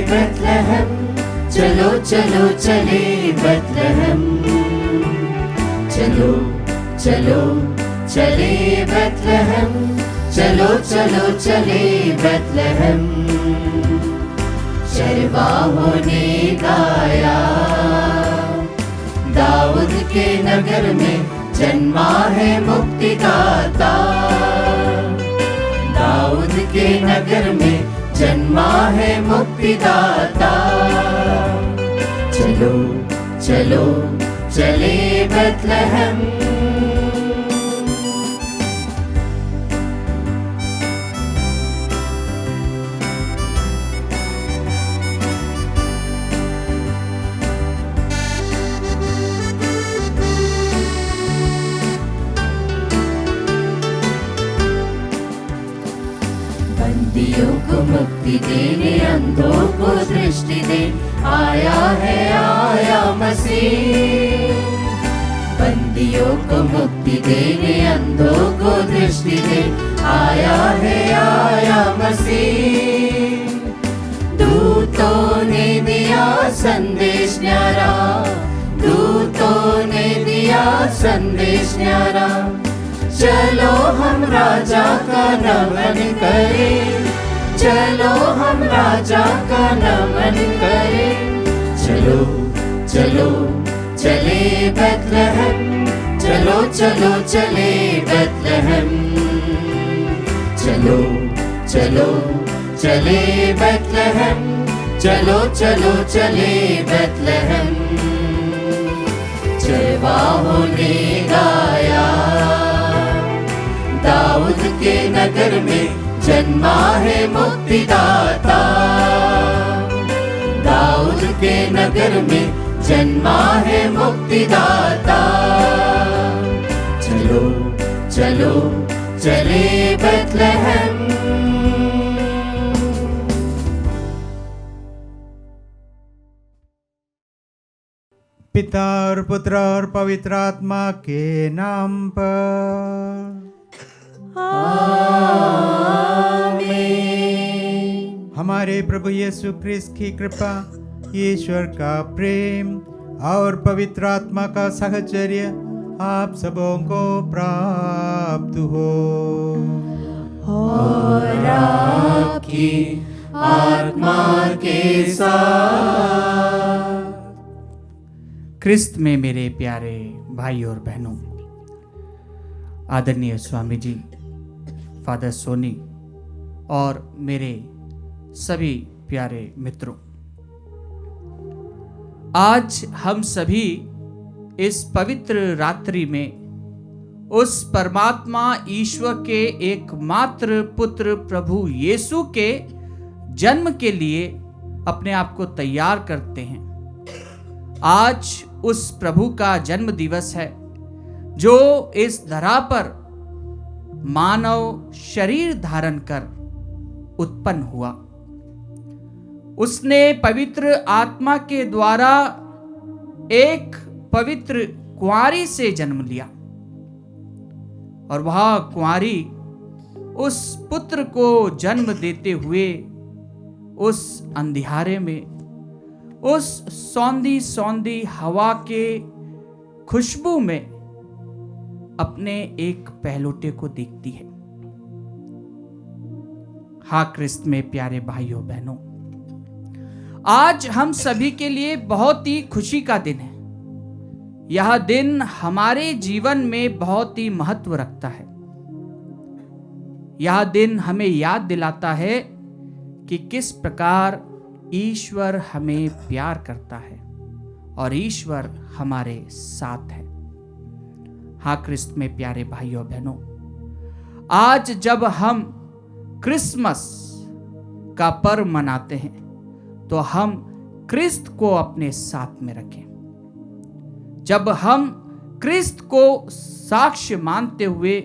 Bethlehem, चलो चलो चले बेथलेहम, चलो चलो चले बेथलेहम, चलो चलो चले बेथलेहम। चरवाहों ने गाया, दाऊद के नगर में जन्मा है मुक्तिदाता, दाऊद के नगर में जन्मा है मुक्तिदाता। चलो चलो चले बेथलेहम, बंदियों को मुक्ति देने, अंधों को दृष्टि दे, आया है आया मसीह। बंदियों को मुक्ति देने, अंधों को दृष्टि दे, आया है आया मसीह। दूतों ने दिया संदेश न्यारा, दूतों ने दिया संदेश न्यारा, चलो हम राजा का नमन करें, चलो हम राजा का नमन करें। चलो चलो चले बेथलेहम, चलो चलो चले बेथलेहम, चलो चलो चले बेथलेहम, चलो चलो चले बेथलेहम। चरवाहों ने गाया, दाऊद के नगर में जन्मा है मुक्तिदाता, दाऊद के नगर में जन्मा है मुक्तिदाता। चलो चलो चले बेथलेहम। पिता और पुत्र और पवित्र आत्मा के नाम पर आमीन। हमारे प्रभु यीशु क्रिस्त की कृपा, ईश्वर का प्रेम और पवित्र आत्मा का साहचर्य आप सबों को प्राप्त हो और आपकी आत्मा के साथ। क्रिस्त में मेरे प्यारे भाई और बहनों, आदरणीय स्वामी जी, फादर सोनी और मेरे सभी प्यारे मित्रों, आज हम सभी इस पवित्र रात्रि में उस परमात्मा ईश्वर के एकमात्र पुत्र प्रभु यीशु के जन्म के लिए अपने आप को तैयार करते हैं। आज उस प्रभु का जन्म दिवस है जो इस धरा पर मानव शरीर धारण कर उत्पन्न हुआ। उसने पवित्र आत्मा के द्वारा एक पवित्र कुंवारी से जन्म लिया और वह कुंवारी उस पुत्र को जन्म देते हुए उस अंधियारे में, उस सौंधी सौंधी हवा के खुशबू में अपने एक पहलौठे को देखती है। हाँ क्रिस्त में प्यारे भाइयों बहनों, आज हम सभी के लिए बहुत ही खुशी का दिन है। यह दिन हमारे जीवन में बहुत ही महत्व रखता है। यह दिन हमें याद दिलाता है कि किस प्रकार ईश्वर हमें प्यार करता है और ईश्वर हमारे साथ है। हाँ क्रिस्त में प्यारे भाइयों बहनों, आज जब हम क्रिसमस का पर्व मनाते हैं तो हम क्रिस्त को अपने साथ में रखें। जब हम क्रिस्त को साक्ष्य मानते हुए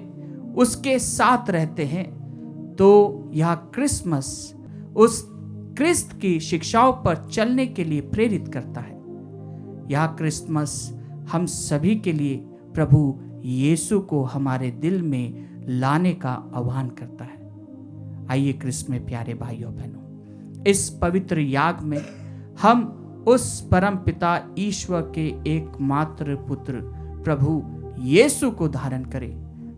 उसके साथ रहते हैं तो यह क्रिसमस उस क्रिस्त की शिक्षाओं पर चलने के लिए प्रेरित करता है। यह क्रिसमस हम सभी के लिए प्रभु यीशु को हमारे दिल में लाने का आह्वान करता है। आइए क्रिस्त में प्यारे भाइयों बहनों, इस पवित्र याग में हम उस परम पिता ईश्वर के एकमात्र पुत्र प्रभु यीशु को धारण करें,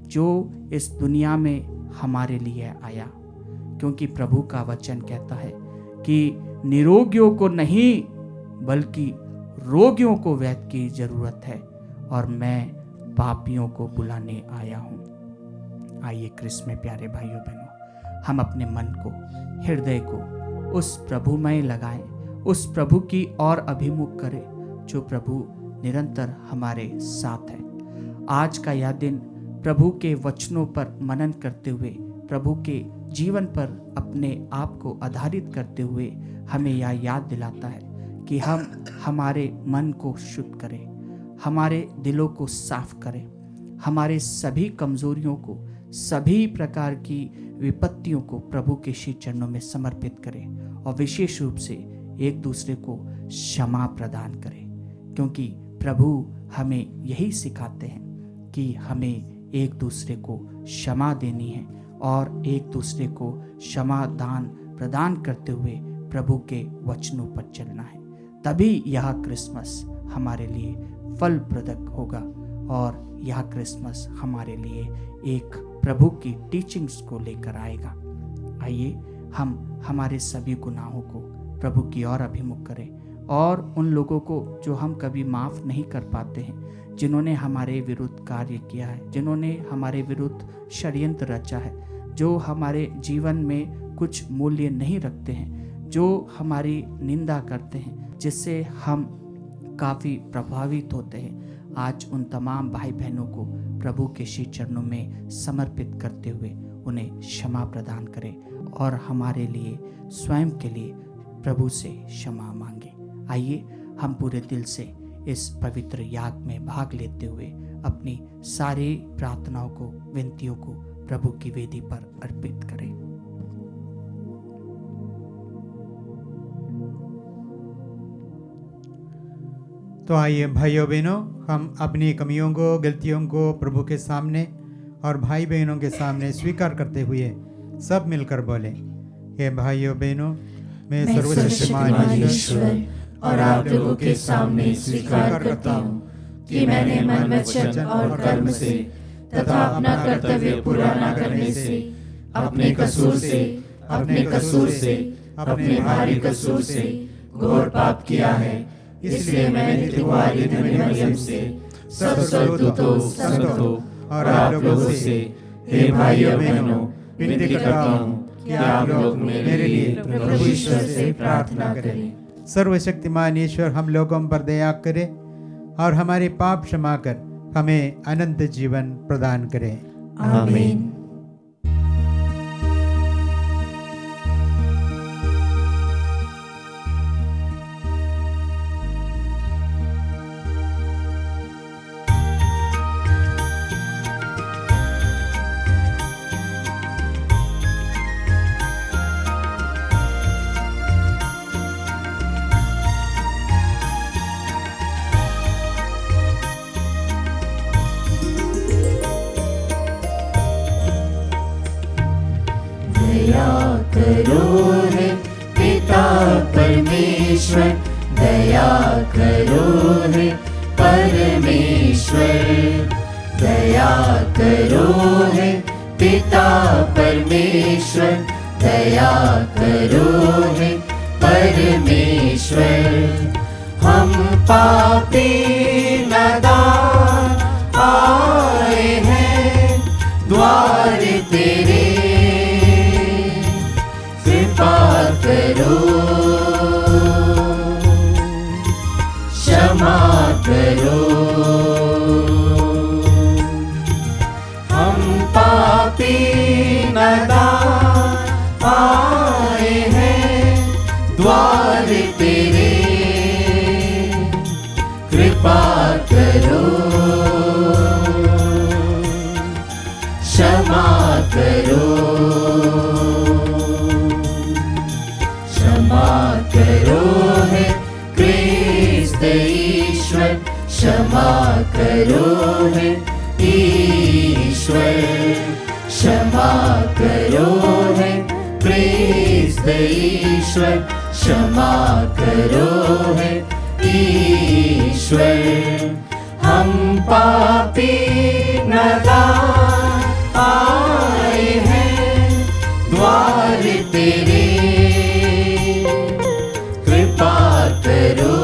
जो इस दुनिया में हमारे लिए आया। क्योंकि प्रभु का वचन कहता है कि निरोगियों को नहीं बल्कि रोगियों को वैद्य की जरूरत है, और मैं पापियों को बुलाने आया हूँ। आइए क्रिस्त में प्यारे भाइयों बहनों, हम अपने मन को, हृदय को उस प्रभु में लगाएं, उस प्रभु की ओर अभिमुख करें जो प्रभु निरंतर हमारे साथ है। आज का यह दिन प्रभु के वचनों पर मनन करते हुए, प्रभु के जीवन पर अपने आप को आधारित करते हुए हमें यह याद दिलाता है कि हम हमारे मन को शुद्ध करें, हमारे दिलों को साफ करें, हमारे सभी कमजोरियों को, सभी प्रकार की विपत्तियों को प्रभु के श्री चरणों में समर्पित करें, और विशेष रूप से एक दूसरे को क्षमा प्रदान करें। क्योंकि प्रभु हमें यही सिखाते हैं कि हमें एक दूसरे को क्षमा देनी है और एक दूसरे को क्षमा दान प्रदान करते हुए प्रभु के वचनों पर चलना है। तभी यह क्रिसमस हमारे लिए फलप्रदक होगा, और यह क्रिसमस हमारे लिए एक प्रभु की टीचिंग्स को लेकर आएगा। आइए हम हमारे सभी गुनाहों को प्रभु की ओर अभिमुख करें, और उन लोगों को जो हम कभी माफ़ नहीं कर पाते हैं, जिन्होंने हमारे विरुद्ध कार्य किया है, जिन्होंने हमारे विरुद्ध षड्यंत्र रचा है, जो हमारे जीवन में कुछ मूल्य नहीं रखते हैं, जो हमारी निंदा करते हैं, जिससे हम काफ़ी प्रभावित होते हैं। आज उन तमाम भाई बहनों को प्रभु के श्री चरणों में समर्पित करते हुए उन्हें क्षमा प्रदान करें, और हमारे लिए, स्वयं के लिए प्रभु से क्षमा मांगे। आइए हम पूरे दिल से इस पवित्र याग में भाग लेते हुए अपनी सारी प्रार्थनाओं को, विनतियों को प्रभु की वेदी पर अर्पित करें। तो आइए भाइयों बहनों, हम अपनी कमियों को, गलतियों को प्रभु के सामने और भाई बहनों के सामने स्वीकार करते हुए सब मिलकर बोले, हे भाइयों बहनों, मैं सर्वशक्तिमान ईश्वर और आप लोगों के सामने स्वीकार करता हूँ कि मैंने मन, वचन और कर्म से तथा अपना कर्तव्य पूरा न करने से, अपने कसूर से, अपने भारी कसूर से घोर पाप किया है। इसलिए मैं नित्य कुंवारी मरियम से, सब स्वर्गदूतों, संतों और आप लोगों से, हे भाइयों बहनों, विनती करता हूँ कि आप लोग मेरे लिए प्रभु ईश्वर से प्रार्थना करें। सर्वशक्तिमान ईश्वर हम लोगों पर दया करे और हमारे पाप क्षमा कर हमें अनंत जीवन प्रदान करे। आमीन। करो है पिता परमेश्वर, दया करो है परमेश्वर, दया करो है पिता परमेश्वर, दया करो है परमेश्वर। हम पापी नादान आए हैं द्वार तेरे, कृपा करो क्षमा करो। हम पापी नादान आए हैं द्वार तेरे, कृपा करो क्षमा करो। करो है क्रिस्त ईश्वर, क्षमा करो है ईश्वर, क्षमा करो है प्रेस ईश्वर, क्षमा करो है ईश्वर। हम पापी नादान आए हैं द्वार तेरे, कृपा करो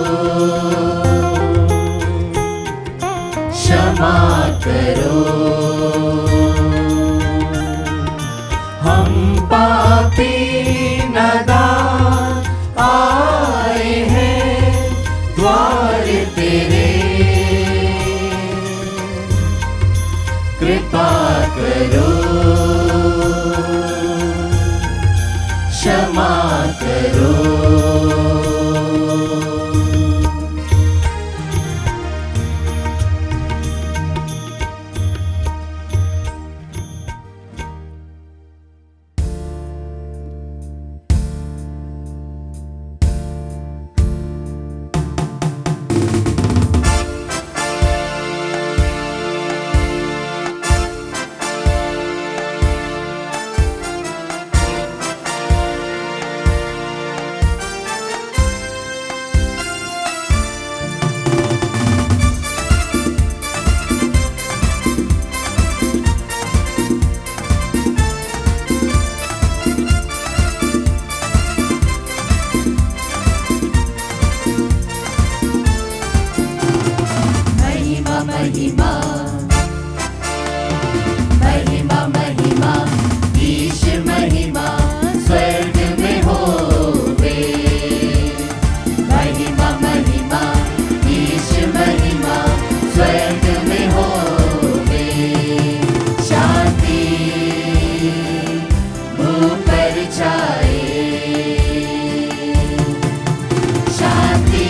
क्षमा करो। हम पापी नादान आए हैं द्वार तेरे, कृपा करो क्षमा करो। महिमा महिमा महिमा ईश महिमा स्वर्ग में होवे। महिमा महिमा ईश महिमा स्वर्ग में होवे। शांति मुँह पर छाए, शांति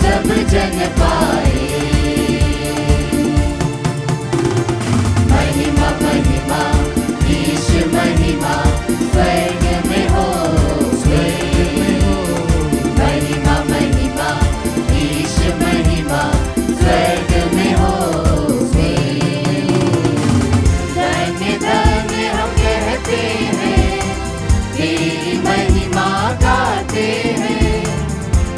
सब जन पाए। महिमा महिमा ईश महिमा स्वर्ग में होवे। महिमा महिमा ईश महिमा स्वर्ग में होवे। धन्य धन्य हम कहते हैं, तेरी महिमा गाते हैं।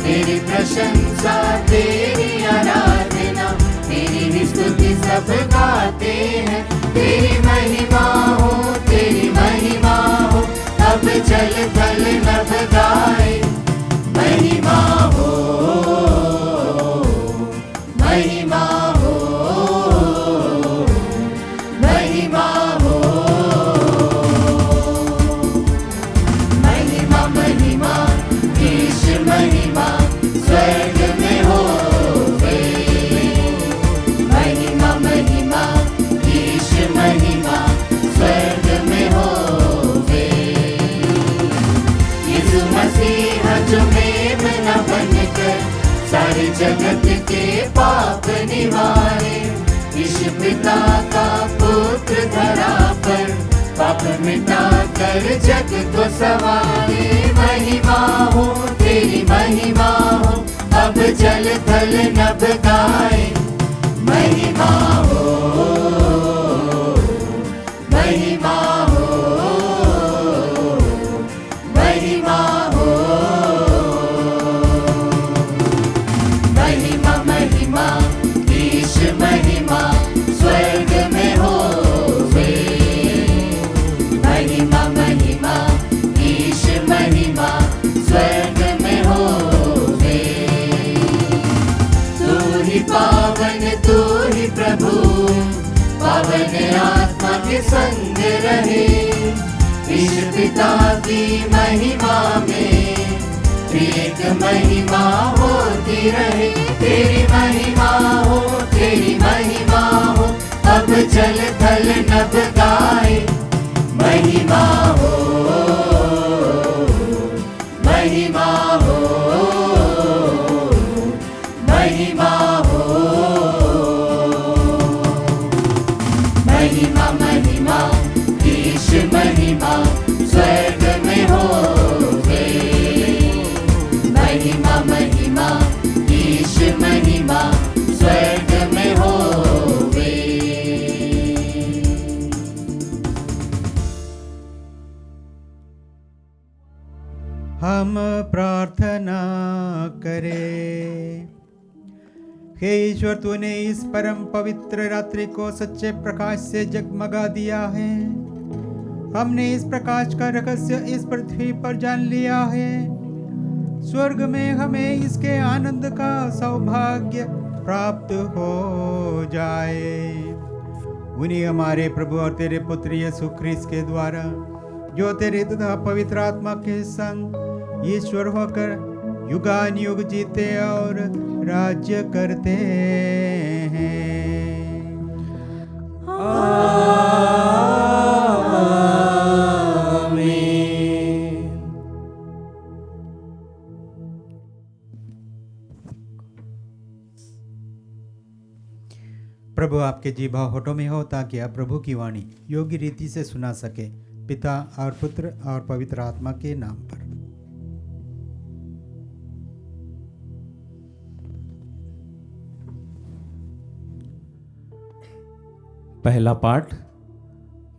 तेरी प्रशंसा तेरी आराधना, तेरी ही स्तुति सब गाते हैं। तेरी महिमा हो, तेरी महिमा हो, अब जल थल नभ गाए। महिमा हो, महिमा हो, महिमा हो। महिमा महिमा ईश महिमा स्वर्ग में होवे। महिमा महिमा ईश महिमा स्वर्ग में होवे। यीशु मसीह जो मेमना बनकर सारे जगत के पाप निवारे। यीशु पिता का पुत्र धरा पर पाप मिटा कर जग को सवारे। महिमा हो, तेरी महिमा हो, अब जल थल नभ गाए। महिमा हो, महिमा हो, महिमा हो। महिमा महिमा ईश महिमा स्वर्ग में होवे। महिमा महिमा ईश महिमा स्वर्ग में होवे। तू ही पावन, तू ही प्रभु, पावन आत्मा के संग रहे। ईश पिता की महिमा में एक महिमा होती रहे। तेरी महिमा हो, तेरी महिमा हो, अब जल थल नभ गाए। महिमा हो, महिमा हो, महिमा हो। महिमा महिमा ईश महिमा स्वर्ग में होवे। महिमा महिमा ईश महिमा स्वर्ग में होवे। हम प्रार्थना करें। हे ईश्वर, तूने इस परम पवित्र रात्रि को सच्चे प्रकाश से जगमगा दिया है। हमने इस प्रकाश का रहस्य इस पृथ्वी पर जान लिया है। स्वर्ग में हमें इसके आनंद का सौभाग्य प्राप्त हो जाए। उन्हीं हमारे प्रभु और तेरे पुत्र यीशु ख्रीस्त के द्वारा, जो तेरे तथा पवित्र आत्मा के संग ईश्वर होकर युगान युग जीते और राज्य करते हैं। आमीन। प्रभु आपके जीवा होठों में हो, ताकि आप प्रभु की वाणी योग्य रीति से सुना सके। पिता और पुत्र और पवित्र आत्मा के नाम पर। पहला पाठ।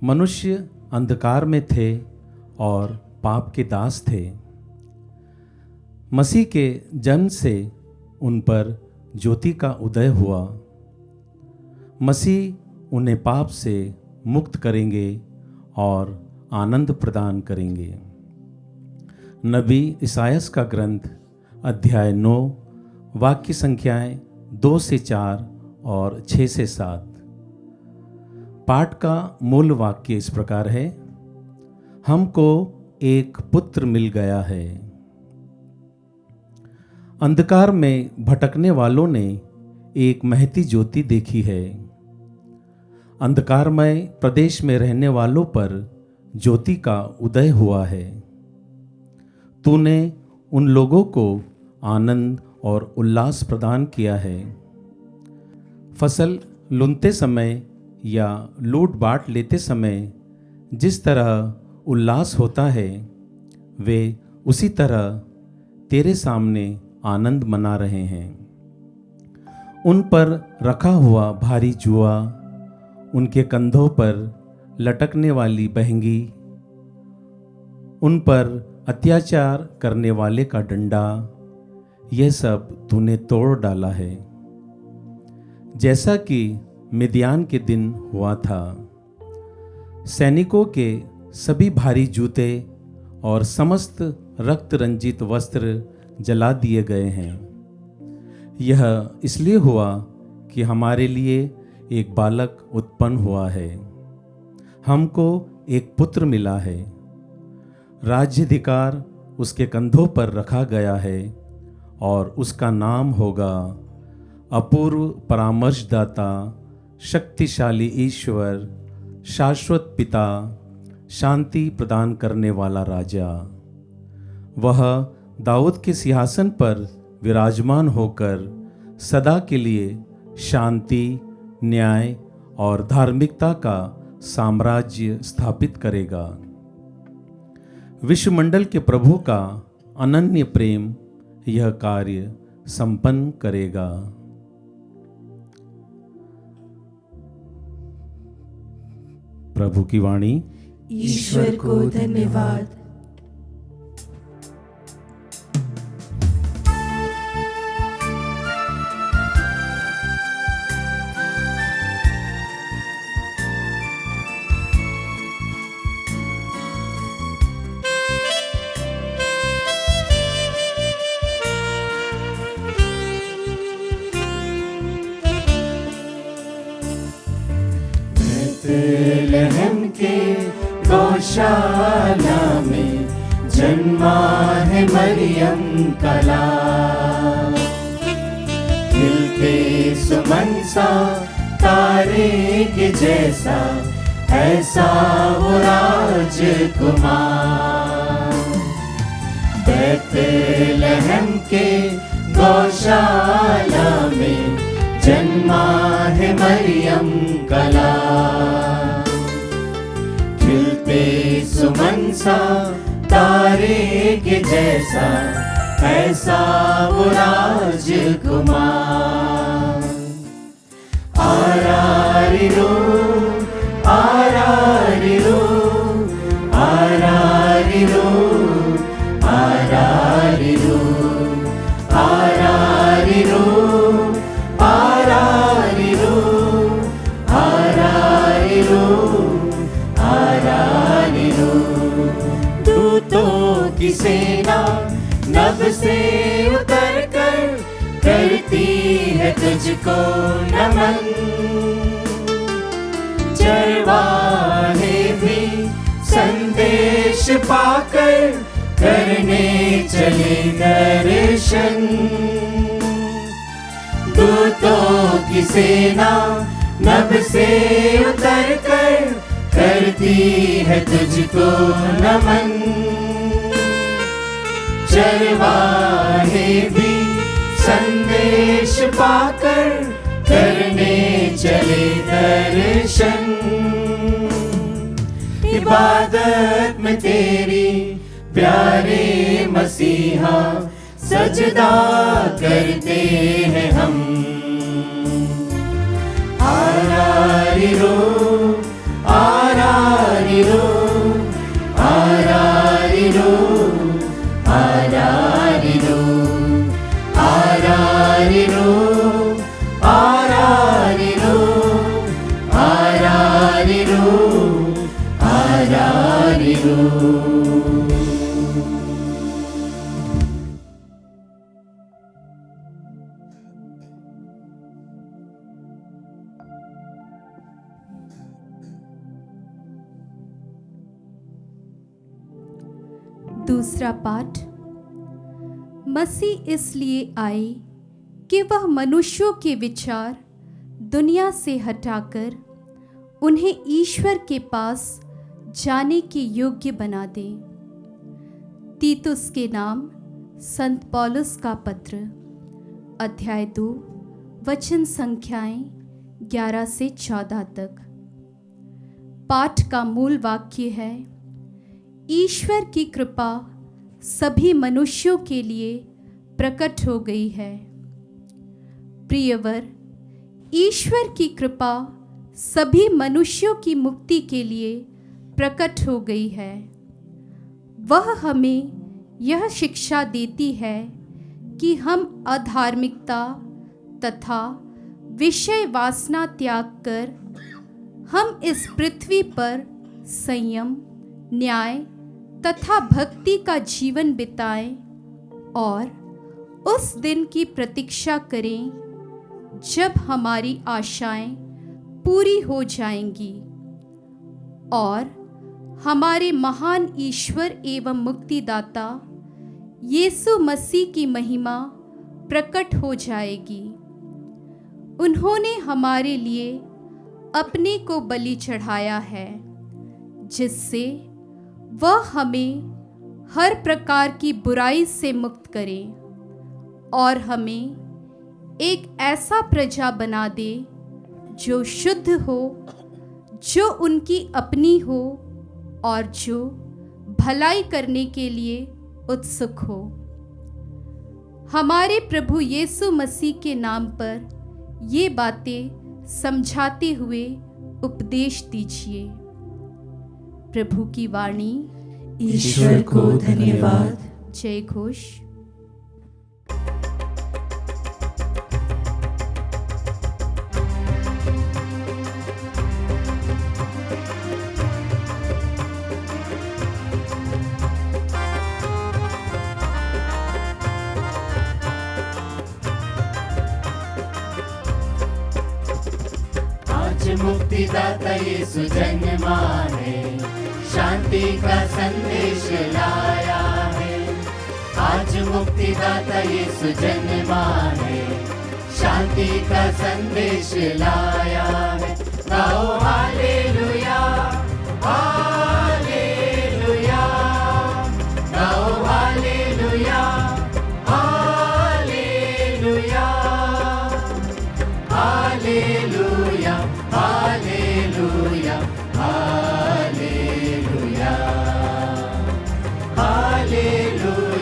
मनुष्य अंधकार में थे और पाप के दास थे। मसीह के जन्म से उन पर ज्योति का उदय हुआ। मसीह उन्हें पाप से मुक्त करेंगे और आनंद प्रदान करेंगे। नबी इसायास का ग्रंथ अध्याय 9 वाक्य संख्याएं 2 से 4 और 6 से 7। पाठ का मूल वाक्य इस प्रकार है। हमको एक पुत्र मिल गया है। अंधकार में भटकने वालों ने एक महती ज्योति देखी है। अंधकारमय प्रदेश में रहने वालों पर ज्योति का उदय हुआ है। तूने उन लोगों को आनंद और उल्लास प्रदान किया है। फसल लूनते समय या लूट बांट लेते समय जिस तरह उल्लास होता है, वे उसी तरह तेरे सामने आनंद मना रहे हैं। उन पर रखा हुआ भारी जुआ, उनके कंधों पर लटकने वाली बहंगी, उन पर अत्याचार करने वाले का डंडा, यह सब तूने तोड़ डाला है। जैसा कि मिद्यान के दिन हुआ था। सैनिकों के सभी भारी जूते और समस्त रक्त रंजित वस्त्र जला दिए गए हैं। यह इसलिए हुआ कि हमारे लिए एक बालक उत्पन्न हुआ है, हमको एक पुत्र मिला है। राज्याधिकार उसके कंधों पर रखा गया है और उसका नाम होगा अपूर्व परामर्शदाता, शक्तिशाली ईश्वर, शाश्वत पिता, शांति प्रदान करने वाला राजा। वह दाऊद के सिंहासन पर विराजमान होकर सदा के लिए शांति, न्याय और धार्मिकता का साम्राज्य स्थापित करेगा। विश्वमंडल के प्रभु का अनन्य प्रेम यह कार्य संपन्न करेगा। प्रभु की वाणी। ईश्वर को धन्यवाद। बेथलेहम के गौशाला में जन्मा है मरियम का लाल। खिलते सुमन सा तारे के जैसा ऐसा वो राजकुमार। बेथलेहम के गौशाला में जन्मा है मरियम का लाल। खिलते सुमन सा तारे के जैसा ऐसा वो राजकुमार। आरारिरो आरारिरो आरारिरो आरारिरो। आरारिरो आरारिरो आरारिरो आरारिरो आरारिरो। दूतों की सेना नभ से उतर कर करती है तुझको नमन। चरवाहे भी संदेश पाकर करने चले दर्शन। दूतों की सेना नभ से उतर कर करती है तुझको नमन। चरवाहे भी संदेश पाकर करने चले दर्शन। इबादत में तेरी प्यारे मसीहा सजदा करते हैं हम। आरारिरो आरारिरो आरारिरो आरारिरो आरारिरो आरारिरो आरारिरो आरारिरो। दूसरा पाठ। मसीह इसलिए आए कि वह मनुष्यों के विचार दुनिया से हटाकर उन्हें ईश्वर के पास जाने के योग्य बना दे। तीतुस के नाम संत पौलुस का पत्र, अध्याय 2 वचन संख्याएं 11 से 14 तक। पाठ का मूल वाक्य है, ईश्वर की कृपा सभी मनुष्यों के लिए प्रकट हो गई है। प्रियवर, ईश्वर की कृपा सभी मनुष्यों की मुक्ति के लिए प्रकट हो गई है। वह हमें यह शिक्षा देती है कि हम अधार्मिकता तथा विषय वासना त्याग कर हम इस पृथ्वी पर संयम, न्याय तथा भक्ति का जीवन बिताएं और उस दिन की प्रतीक्षा करें जब हमारी आशाएं पूरी हो जाएंगी और हमारे महान ईश्वर एवं मुक्तिदाता यीशु मसीह की महिमा प्रकट हो जाएगी। उन्होंने हमारे लिए अपने को बलि चढ़ाया है, जिससे वह हमें हर प्रकार की बुराई से मुक्त करे और हमें एक ऐसा प्रजा बना दे जो शुद्ध हो, जो उनकी अपनी हो और जो भलाई करने के लिए उत्सुक हो। हमारे प्रभु यीशु मसीह के नाम पर ये बातें समझाते हुए उपदेश दीजिए। प्रभु की वाणी। ईश्वर को धन्यवाद। जय घोष। आज मुक्तिदाता यीशु जन्मा है, शांति का संदेश लाया है। आज मुक्तिदाता यीशु जन्मा है, शांति का संदेश लाया है। गाओ हालेलुया हालेलुया, गाओ hallelujah hallelujah hallelujah hallelujah hallelujah hallelujah hallelujah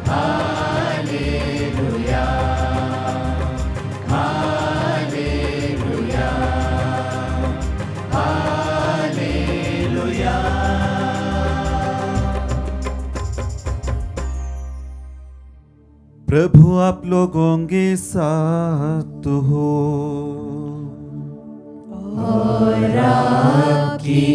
hallelujah hallelujah hallelujah. प्रभु आप लोगों के साथ हो। और आपकी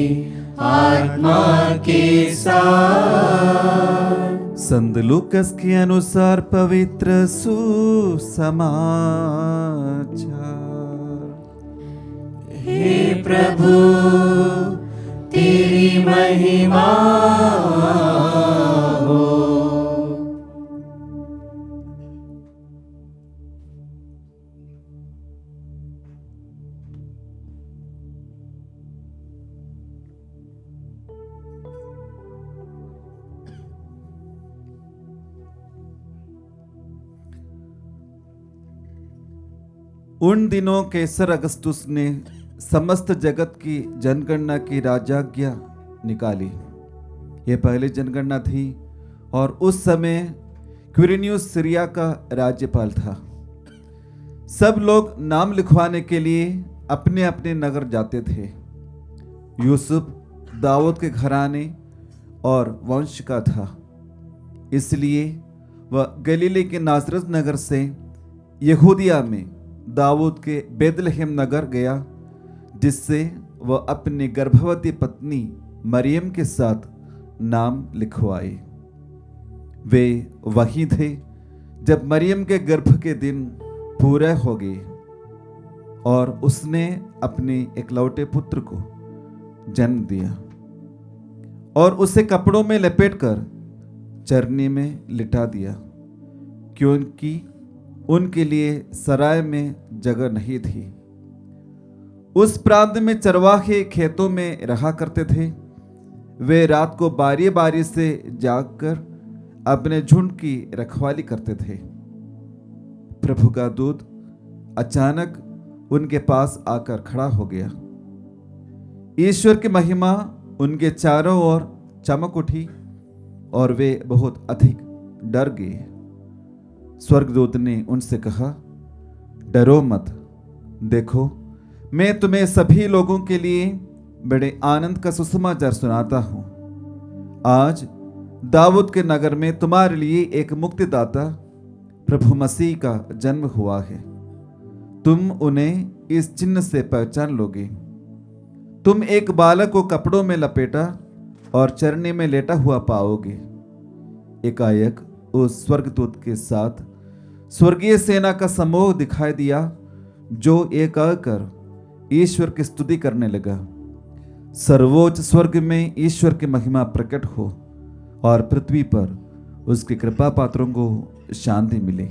आत्मा के साथ। संत लूकस के अनुसार पवित्र सुसमाचार। हे प्रभु तेरी महिमा हो। उन दिनों कैसर अगस्तुस ने समस्त जगत की जनगणना की राजाज्ञा निकाली। ये पहली जनगणना थी और उस समय क्विरिनियुस सीरिया का राज्यपाल था। सब लोग नाम लिखवाने के लिए अपने अपने नगर जाते थे। यूसुफ दाऊद के घराने और वंश का था, इसलिए वह गलीले के नासरत नगर से यहूदिया में दाऊद के बेतलहम नगर गया, जिससे वह अपनी गर्भवती पत्नी मरियम के साथ नाम लिखवाए। वे वहीं थे जब मरियम के गर्भ के दिन पूरे हो गए और उसने अपने इकलौते पुत्र को जन्म दिया और उसे कपड़ों में लपेटकर चरनी में लिटा दिया, क्योंकि उनके लिए सराय में जगह नहीं थी। उस प्रांत में चरवाहे खेतों में रहा करते थे। वे रात को बारी बारी से जागकर अपने झुंड की रखवाली करते थे। प्रभु का दूत अचानक उनके पास आकर खड़ा हो गया। ईश्वर की महिमा उनके चारों ओर चमक उठी और वे बहुत अधिक डर गए। स्वर्गदूत ने उनसे कहा, डरो मत, देखो मैं तुम्हें सभी लोगों के लिए बड़े आनंद का सुसमाचार सुनाता हूं। आज दाऊद के नगर में तुम्हारे लिए एक मुक्तिदाता प्रभु मसीह का जन्म हुआ है। तुम उन्हें इस चिन्ह से पहचान लोगे। तुम एक बालक को कपड़ों में लपेटा और चरनी में लेटा हुआ पाओगे। एकाएक उस स्वर्गदूत के साथ स्वर्गीय सेना का समूह दिखाई दिया, जो एक आकर ईश्वर की स्तुति करने लगा। सर्वोच्च स्वर्ग में ईश्वर की महिमा प्रकट हो और पृथ्वी पर उसकी कृपा पात्रों को शांति मिले।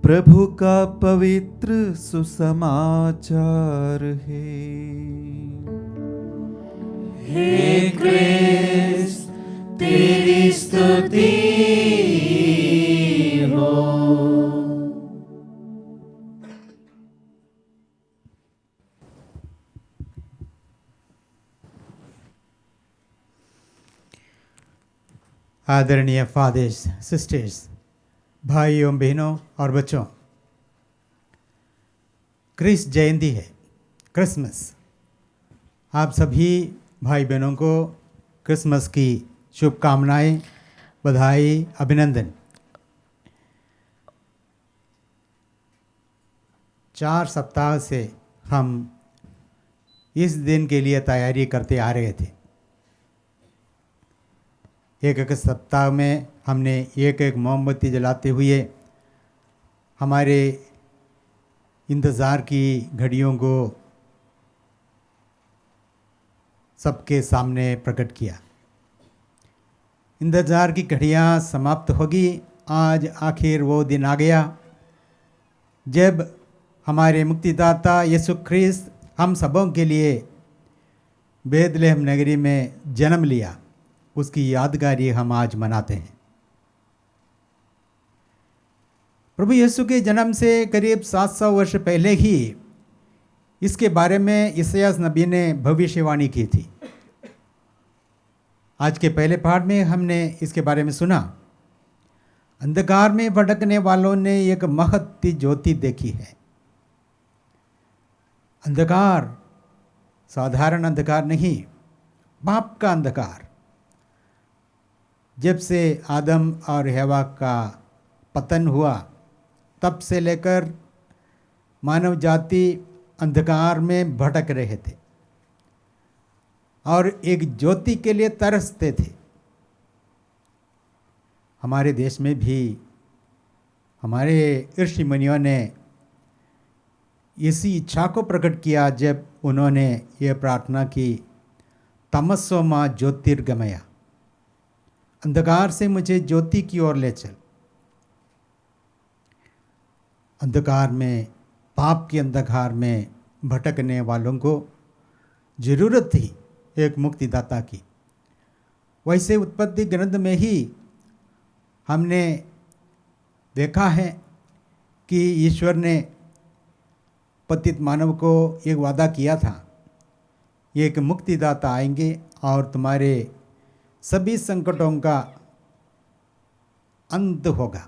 प्रभु का पवित्र सुसमाचार है। हे क्रिस्त तेरी स्तुति हो। आदरणीय फादर्स, सिस्टर्स, भाइयों बहनों और बच्चों, क्रिस्ट जयंती है, क्रिसमस। आप सभी भाई बहनों को क्रिसमस की शुभकामनाएं, बधाई, अभिनंदन। 4 सप्ताह से हम इस दिन के लिए तैयारी करते आ रहे थे। एक सप्ताह में हमने एक मोमबत्ती जलाते हुए हमारे इंतज़ार की घड़ियों को सबके सामने प्रकट किया। इंतज़ार की घड़ियाँ समाप्त होगी। आज आखिर वो दिन आ गया जब हमारे मुक्तिदाता यीशु ख्रिस्त हम सबों के लिए बेतलहम नगरी में जन्म लिया। उसकी यादगारी हम आज मनाते हैं। प्रभु यीशु के जन्म से करीब 700 वर्ष पहले ही इसके बारे में यशायाह नबी ने भविष्यवाणी की थी। आज के पहले पाठ में हमने इसके बारे में सुना। अंधकार में भटकने वालों ने एक महत्ती ज्योति देखी है। अंधकार साधारण अंधकार नहीं, पाप का अंधकार। जब से आदम और हवा का पतन हुआ तब से लेकर मानव जाति अंधकार में भटक रहे थे और एक ज्योति के लिए तरसते थे। हमारे देश में भी हमारे ऋषि मुनियों ने इसी इच्छा को प्रकट किया जब उन्होंने ये प्रार्थना की, तमसो मां ज्योतिर्गमया, अंधकार से मुझे ज्योति की ओर ले चल। अंधकार में, पाप के अंधकार में भटकने वालों को जरूरत थी एक मुक्तिदाता की। वैसे उत्पत्ति ग्रंथ में ही हमने देखा है कि ईश्वर ने पतित मानव को एक वादा किया था, एक मुक्तिदाता आएंगे और तुम्हारे सभी संकटों का अंत होगा।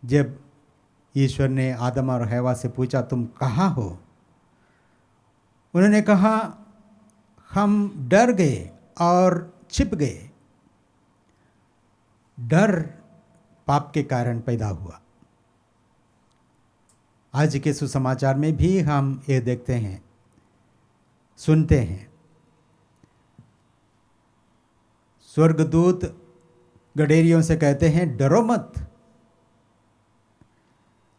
जब ईश्वर ने आदम और हवा से पूछा तुम कहाँ हो, उन्होंने कहा हम डर गए और छिप गए। डर पाप के कारण पैदा हुआ। आज के सुसमाचार में भी हम ये देखते हैं, सुनते हैं। स्वर्गदूत गडेरियों से कहते हैं डरो मत,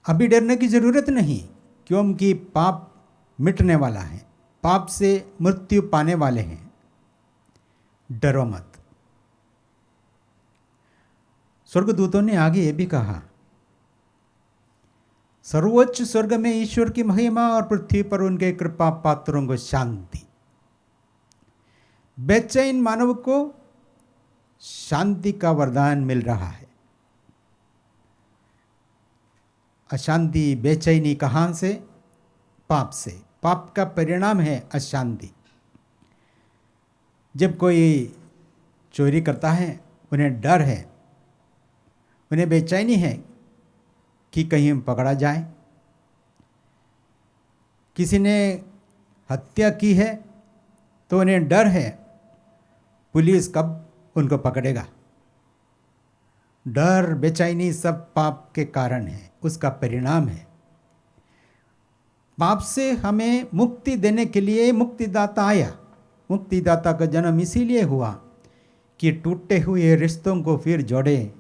अभी डरने की जरूरत नहीं, क्योंकि पाप मिटने वाला है, पाप से मृत्यु पाने वाले हैं, डरो मत। स्वर्गदूतों ने आगे ये भी कहा, सर्वोच्च स्वर्ग में ईश्वर की महिमा और पृथ्वी पर उनके कृपा पात्रों को शांति। बेचैन मानव को शांति का वरदान मिल रहा है। अशांति, बेचैनी कहाँ से? पाप से। पाप का परिणाम है अशांति। जब कोई चोरी करता है उन्हें डर है, उन्हें बेचैनी है कि कहीं पकड़ा जाए। किसी ने हत्या की है तो उन्हें डर है पुलिस कब उनको पकड़ेगा। डर, बेचैनी सब पाप के कारण है, उसका परिणाम है। पाप से हमें मुक्ति देने के लिए मुक्तिदाता आया। मुक्तिदाता का जन्म इसीलिए हुआ कि टूटे हुए रिश्तों को फिर जोड़े,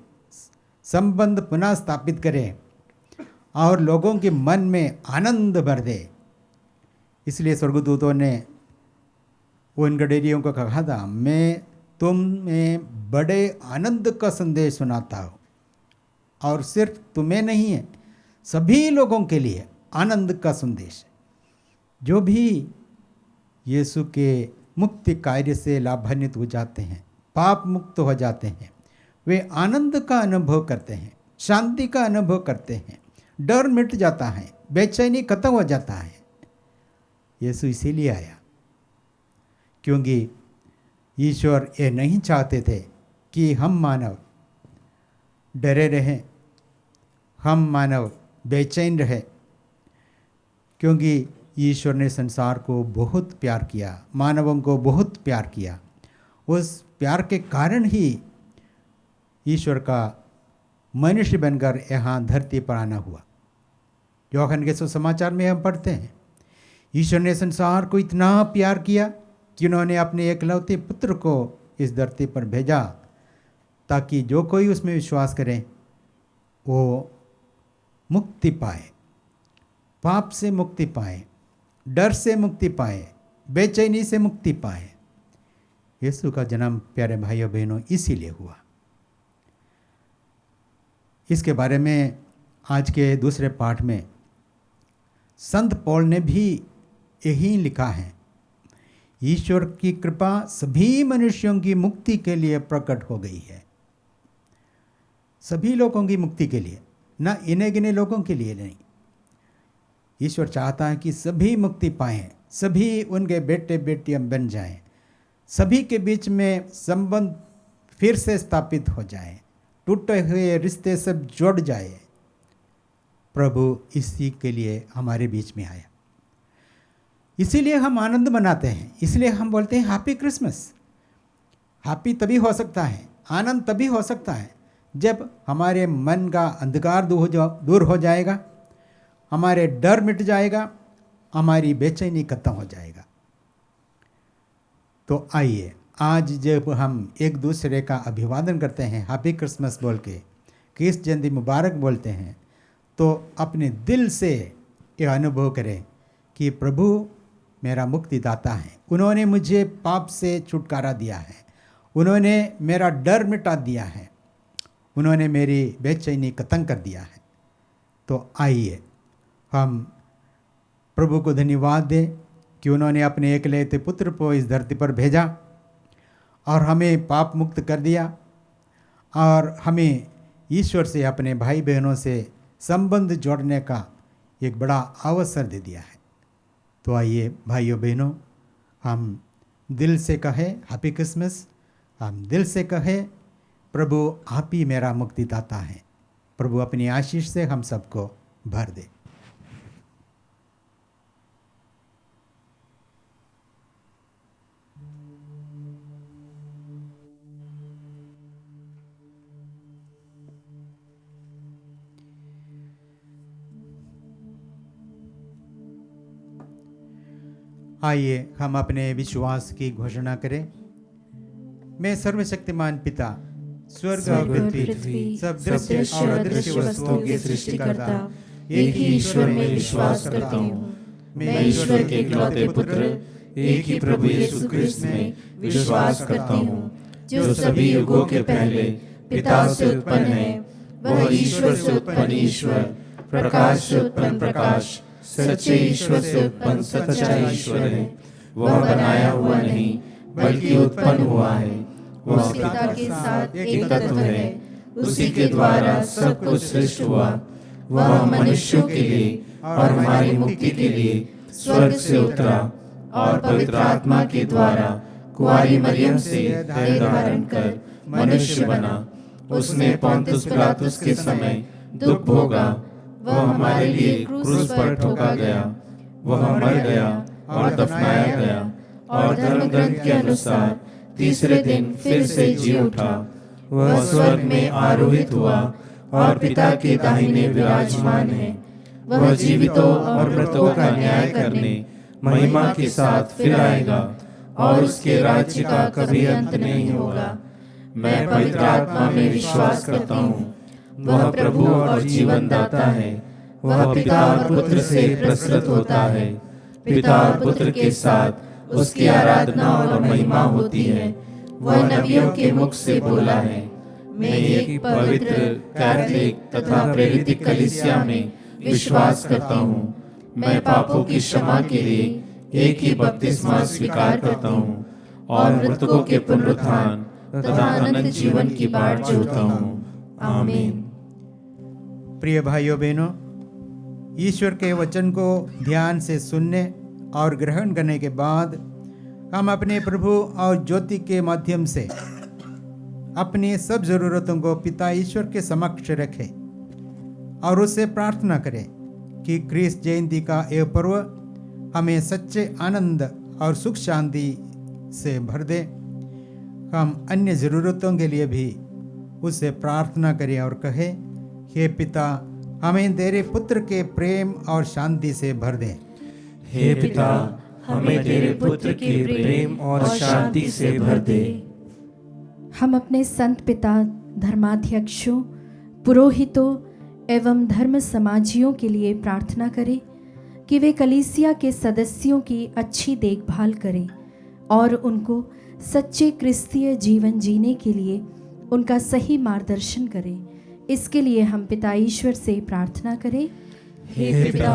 संबंध पुनः स्थापित करे और लोगों के मन में आनंद भर दे। इसलिए स्वर्गदूतों ने उन गडेरियों को कहा था, मैं तुम्हें बड़े आनंद का संदेश सुनाता हूँ, और सिर्फ तुम्हें नहीं है, सभी लोगों के लिए आनंद का संदेश। जो भी यीशु के मुक्ति कार्य से लाभान्वित हो जाते हैं, पाप मुक्त हो जाते हैं, वे आनंद का अनुभव करते हैं, शांति का अनुभव करते हैं, डर मिट जाता है, बेचैनी खत्म हो जाता है। यीशु इसीलिए आया, क्योंकि ईश्वर ये नहीं चाहते थे कि हम मानव डरे रहें, हम मानव बेचैन रहे, क्योंकि ईश्वर ने संसार को बहुत प्यार किया, मानवों को बहुत प्यार किया। उस प्यार के कारण ही ईश्वर का मनुष्य बनकर यहाँ धरती पर आना हुआ। यूहन्ना के सुसमाचार में हम पढ़ते हैं, ईश्वर ने संसार को इतना प्यार किया कि उन्होंने अपने एकलौते पुत्र को इस धरती पर भेजा, ताकि जो कोई उसमें विश्वास करे वो मुक्ति पाए, पाप से मुक्ति पाए, डर से मुक्ति पाए, बेचैनी से मुक्ति पाए। यीशु का जन्म प्यारे भाइयों बहनों इसीलिए हुआ। इसके बारे में आज के दूसरे पाठ में संत पौल ने भी यही लिखा है, ईश्वर की कृपा सभी मनुष्यों की मुक्ति के लिए प्रकट हो गई है। सभी लोगों की मुक्ति के लिए, ना इन्हें गिने लोगों के लिए नहीं। ईश्वर चाहता है कि सभी मुक्ति पाएं, सभी उनके बेटे बेटियां बन जाएं, सभी के बीच में संबंध फिर से स्थापित हो जाए, टूटे हुए रिश्ते सब जुड़ जाए। प्रभु इसी के लिए हमारे बीच में आया, इसीलिए हम आनंद मनाते हैं, इसलिए हम बोलते हैं हैप्पी क्रिसमस। हैप्पी तभी हो सकता है, आनंद तभी हो सकता है जब हमारे मन का अंधकार दूर हो जाएगा, हमारे डर मिट जाएगा, हमारी बेचैनी खत्म हो जाएगा। तो आइए आज जब हम एक दूसरे का अभिवादन करते हैं, हैप्पी क्रिसमस बोल के, क्रिस जयंती मुबारक बोलते हैं, तो अपने दिल से ये अनुभव करें कि प्रभु मेरा मुक्तिदाता है, उन्होंने मुझे पाप से छुटकारा दिया है, उन्होंने मेरा डर मिटा दिया है, उन्होंने मेरी बेचैनी खत्म कर दिया है। तो आइए हम प्रभु को धन्यवाद दें कि उन्होंने अपने एकलौते पुत्र को इस धरती पर भेजा और हमें पाप मुक्त कर दिया और हमें ईश्वर से, अपने भाई बहनों से संबंध जोड़ने का एक बड़ा अवसर दे दिया है। तो आइए भाइयों बहनों, हम दिल से कहें हैप्पी क्रिसमस, हम दिल से कहें प्रभु आप ही मेरा मुक्तिदाता है। प्रभु अपनी आशीष से हम सबको भर दे। आइए हम अपने विश्वास की घोषणा करें। मैं सर्वशक्तिमान पिता, स्वर्ग और पृथ्वी, सब दृश्य और अदृश्य वस्तुओं के सृष्टिकर्ता, एक ही ईश्वर में विश्वास करता हूँ। मैं ईश्वर के इकलौते पुत्र, एक ही प्रभु यीशु क्रिस्त में विश्वास करता हूँ, जो सभी युगों के पहले पिता से उत्पन्न है। वह ईश्वर से उत्पन्न ईश्वर, प्रकाश से उत्पन्न प्रकाश, सच्चे ईश्वर से उत्पन्न सच्चा ईश्वर है। वह बनाया हुआ नहीं बल्कि उत्पन्न हुआ है। वह पिता के साथ एक तत्व है, उसी के द्वारा सब कुछ सृष्टि हुआ। वह मनुष्यों के लिए और हमारी मुक्ति के लिए स्वर्ग से उतरा और पवित्र आत्मा के द्वारा कुंवारी मरियम से देह धारण कर मनुष्य बना। उसने पोंतुस पिलातुस के समय दुख भोगा। वह हमारे लिए क्रूस पर ठोका गया। वह मर गया और दफनाया गया और धर्म ग्रंथ के अनुसार तीसरे दिन फिर से जी उठा। वह स्वर्ग में आरोहित हुआ और पिता के दाहिने विराजमान है। वह जीवितों और मृतों का न्याय करने महिमा के साथ फिर आएगा और उसके राज्य का कभी अंत नहीं होगा। मैं पवित्र आत्मा में विश्वास करता हूँ। वह प्रभु और जीवन दाता है। वह पिता और पुत्र से प्रसृत होता है। पिता और पुत्र के साथ उसकी आराधना और महिमा होती है। वह नबियों के मुख से बोला है। मैं एक पवित्र, कैथोलिक तथा प्रेरित कलीसिया में विश्वास करता हूँ। मैं पापों की क्षमा के लिए एक ही बपतिस्मा स्वीकार करता हूँ और मृतकों के पुनरुत्थान तथा अनंत जीवन की बाट जोहता हूँ। आमीन। प्रिय भाइयों बहनों, ईश्वर के वचन को ध्यान से सुनने और ग्रहण करने के बाद हम अपने प्रभु और ज्योति के माध्यम से अपनी सब ज़रूरतों को पिता ईश्वर के समक्ष रखें और उससे प्रार्थना करें कि क्रिस्त जयंती का यह पर्व हमें सच्चे आनंद और सुख शांति से भर दे। हम अन्य ज़रूरतों के लिए भी उससे प्रार्थना करें और कहें, हे पिता, हमें तेरे पुत्र के प्रेम और शांति से भर दे। हे पिता, हमें तेरे पुत्र के प्रेम और शांति से भर दे। हम अपने संत पिता, धर्माध्यक्षों, पुरोहितों एवं धर्म समाजियों के लिए प्रार्थना करें कि वे कलीसिया के सदस्यों की अच्छी देखभाल करें और उनको सच्चे क्रिस्तीय जीवन जीने के लिए उनका सही मार्गदर्शन करें। इसके लिए हम पिता ईश्वर से प्रार्थना करें। हे पिता,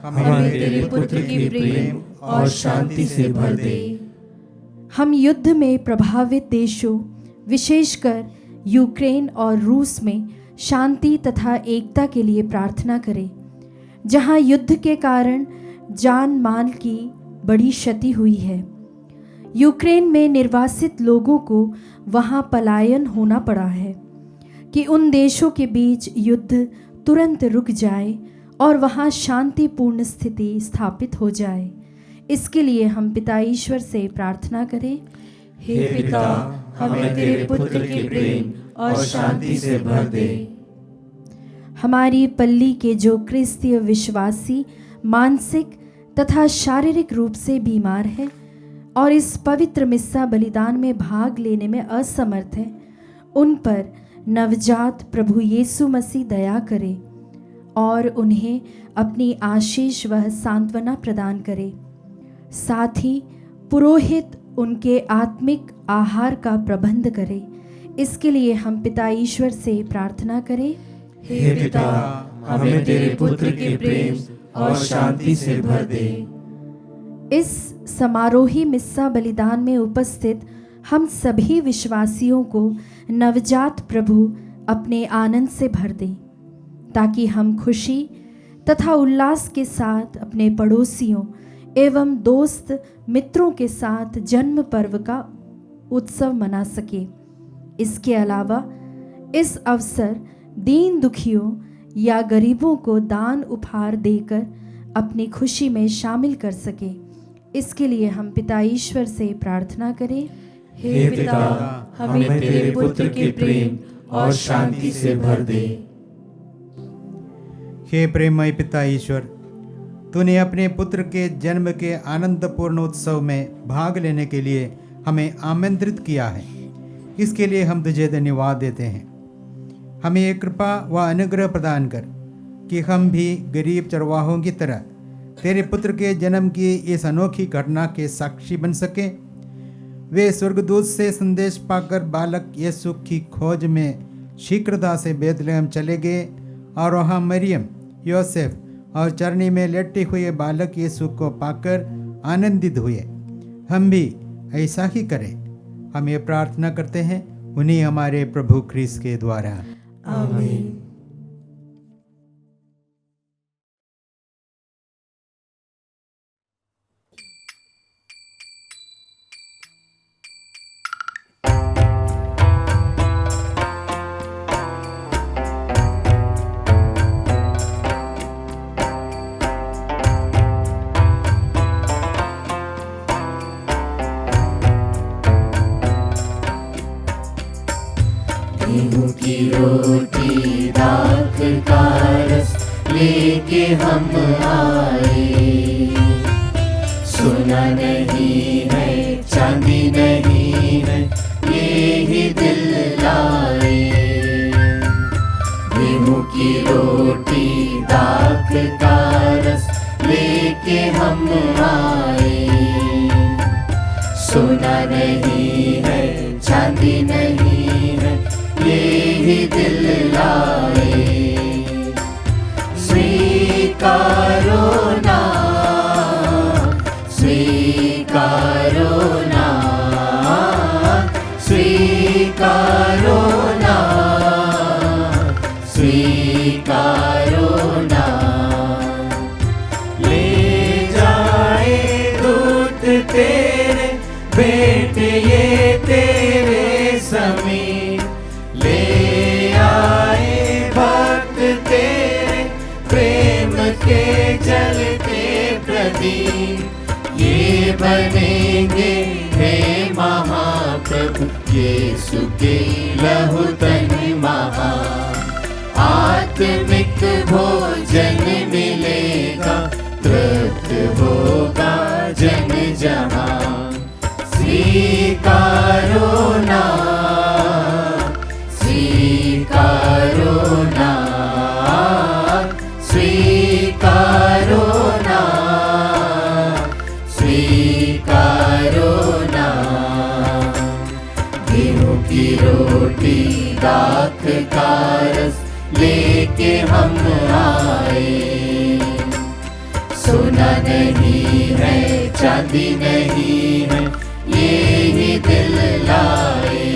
हमें तेरे पुत्र के प्रेम और शांति से भर दे। हम युद्ध में प्रभावित देशों, विशेषकर यूक्रेन और रूस में शांति तथा एकता के लिए प्रार्थना करें, जहां युद्ध के कारण जान माल की बड़ी क्षति हुई है। यूक्रेन में निर्वासित लोगों को वहां पलायन होना पड़ा है। कि उन देशों के बीच युद्ध तुरंत रुक जाए और वहाँ शांतिपूर्ण स्थिति स्थापित हो जाए। इसके लिए हम पिता ईश्वर से प्रार्थना करें। हे पिता, हमें तेरे पुत्र के प्रेम और शांति से भर दे। हमारी पल्ली के जो क्रिस्तीय विश्वासी मानसिक तथा शारीरिक रूप से बीमार है और इस पवित्र मिस्सा बलिदान में भाग लेने में असमर्थ है, उन पर नवजात प्रभु यीशु मसीह दया करे और उन्हें अपनी आशीष व सांत्वना प्रदान करे। साथ ही पुरोहित उनके आत्मिक आहार का प्रबंध करे। इसके लिए हम पिता ईश्वर से प्रार्थना करें। हे पिता, हमें तेरे पुत्र के प्रेम और शांति से भर दे। इस समारोही मिस्सा बलिदान में उपस्थित हम सभी विश्वासियों को नवजात प्रभु अपने आनंद से भर दें, ताकि हम खुशी तथा उल्लास के साथ अपने पड़ोसियों एवं दोस्त मित्रों के साथ जन्म पर्व का उत्सव मना सके। इसके अलावा इस अवसर दीन दुखियों या गरीबों को दान उपहार देकर अपनी खुशी में शामिल कर सके। इसके लिए हम पिता ईश्वर से प्रार्थना करें। हे पिता, हमें तेरे पुत्र के प्रेम और शांति से भर दे। हे प्रेममय पिता ईश्वर, तूने अपने पुत्र के जन्म के आनंदपूर्ण उत्सव में भाग लेने के लिए हमें आमंत्रित किया है। इसके लिए हम तुझे धन्यवाद देते हैं। हमें एक कृपा व अनुग्रह प्रदान कर कि हम भी गरीब चरवाहों की तरह तेरे पुत्र के जन्म की इस अनोखी घटना के साक्षी बन सकें। वे स्वर्गदूत से संदेश पाकर बालक यीशु की खोज में शीघ्रता से बेथलेहम चले गए और वहाँ मरियम, योसेफ और चरनी में लेटे हुए बालक यीशु को पाकर आनंदित हुए। हम भी ऐसा ही करें। हम ये प्रार्थना करते हैं उन्हीं हमारे प्रभु ख्रीस्त के द्वारा, आमीन। गेहूं की रोटी दाख का रस लेके हम आए। सोना नहीं है चांदी नहीं है ये ही दिल लाए। गेहूं की रोटी दाख का रस लेके हम आए। सोना नहीं है चांदी नहीं है ये ही दिल लाए। स्वीकारो ना, स्वीकारो ना, स्वीकारो ना, स्वीकारो ना। ले जाए दूत तेरे बेटे ये तेरे समीप, ले आए भक्त तेरे प्रेम के जलते प्रदीप। ये बनेंगे हे महाप्रभु यीशु के लहू तन महा। आत्मिक भोजन मिलेगा, तृप्त होगा जन जहां। स्वीकारो ना, स्वीकारो ना, स्वीकारो ना, स्वीकारो ना। गेहूं की रोटी दाख का रस लेके हम आए। सोना नहीं है चांदी नहीं है ये ही दिल लाए।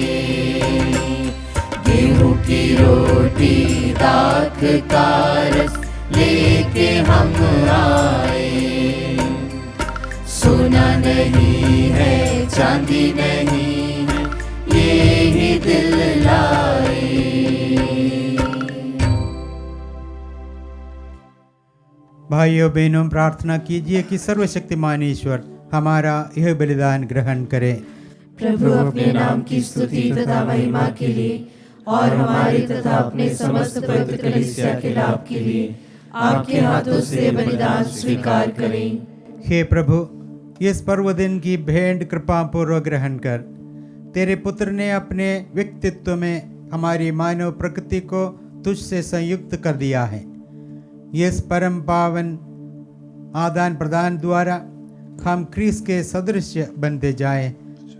गेहूं की रोटी दाख का रस लेके हम आए। सोना नहीं है चांदी नहीं है ये ही दिल लाए। भाइयों बहनों, प्रार्थना कीजिए कि सर्वशक्तिमान ईश्वर हमारा यह बलिदान ग्रहण करे। प्रभु अपने नाम की स्तुति तथा महिमा के लिए और हमारे तथा अपने समस्त पवित्र कलीसिया के लाभ के लिए आपके हाथों से बलिदान स्वीकार करें। हे प्रभु, इस पर्व दिन की भेंट कृपा पूर्वक ग्रहण कर। तेरे पुत्र ने अपने व्यक्तित्व में हमारी मानव प्रकृति को तुझसे संयुक्त कर दिया है। इस परम पावन आदान प्रदान द्वारा हम क्रिस्त के सदृश बनते जाएं,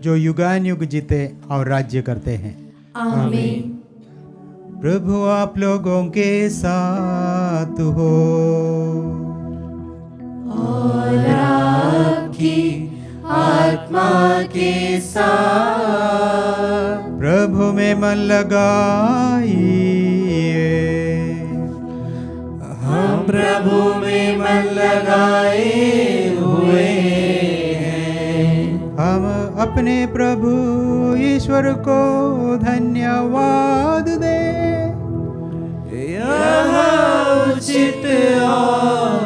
जो युगान युग जीते और राज्य करते हैं। आमीन। प्रभु आप लोगों के साथ हो और आपकी आत्मा के साथ। प्रभु में मन लगाइए। हम प्रभु में मन लगाए हुए हैं। हम अपने प्रभु ईश्वर को धन्यवाद दें। यह उचित और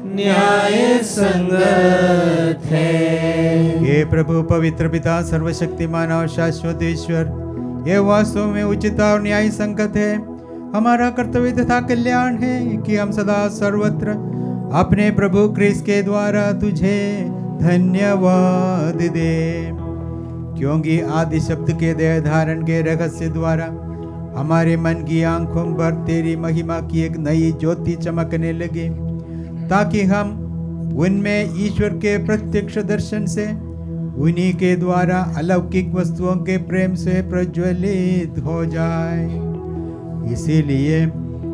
न्याय संगत है। ये प्रभु पवित्र पिता सर्वशक्तिमान और शाश्वत ईश्वर, ये वास्तव में उचित और न्याय संगत है। हमारा कर्तव्य तथा कल्याण है कि हम सदा सर्वत्र अपने प्रभु क्रिस्त के द्वारा तुझे धन्यवाद दें, क्योंकि आदि शब्द के देह धारण के रहस्य द्वारा हमारे मन की आंखों पर तेरी महिमा की एक नई ज्योति चमकने लगे, ताकि हम उनमें ईश्वर के प्रत्यक्ष दर्शन से उन्हीं के द्वारा अलौकिक वस्तुओं के प्रेम से प्रज्वलित हो जाए। इसीलिए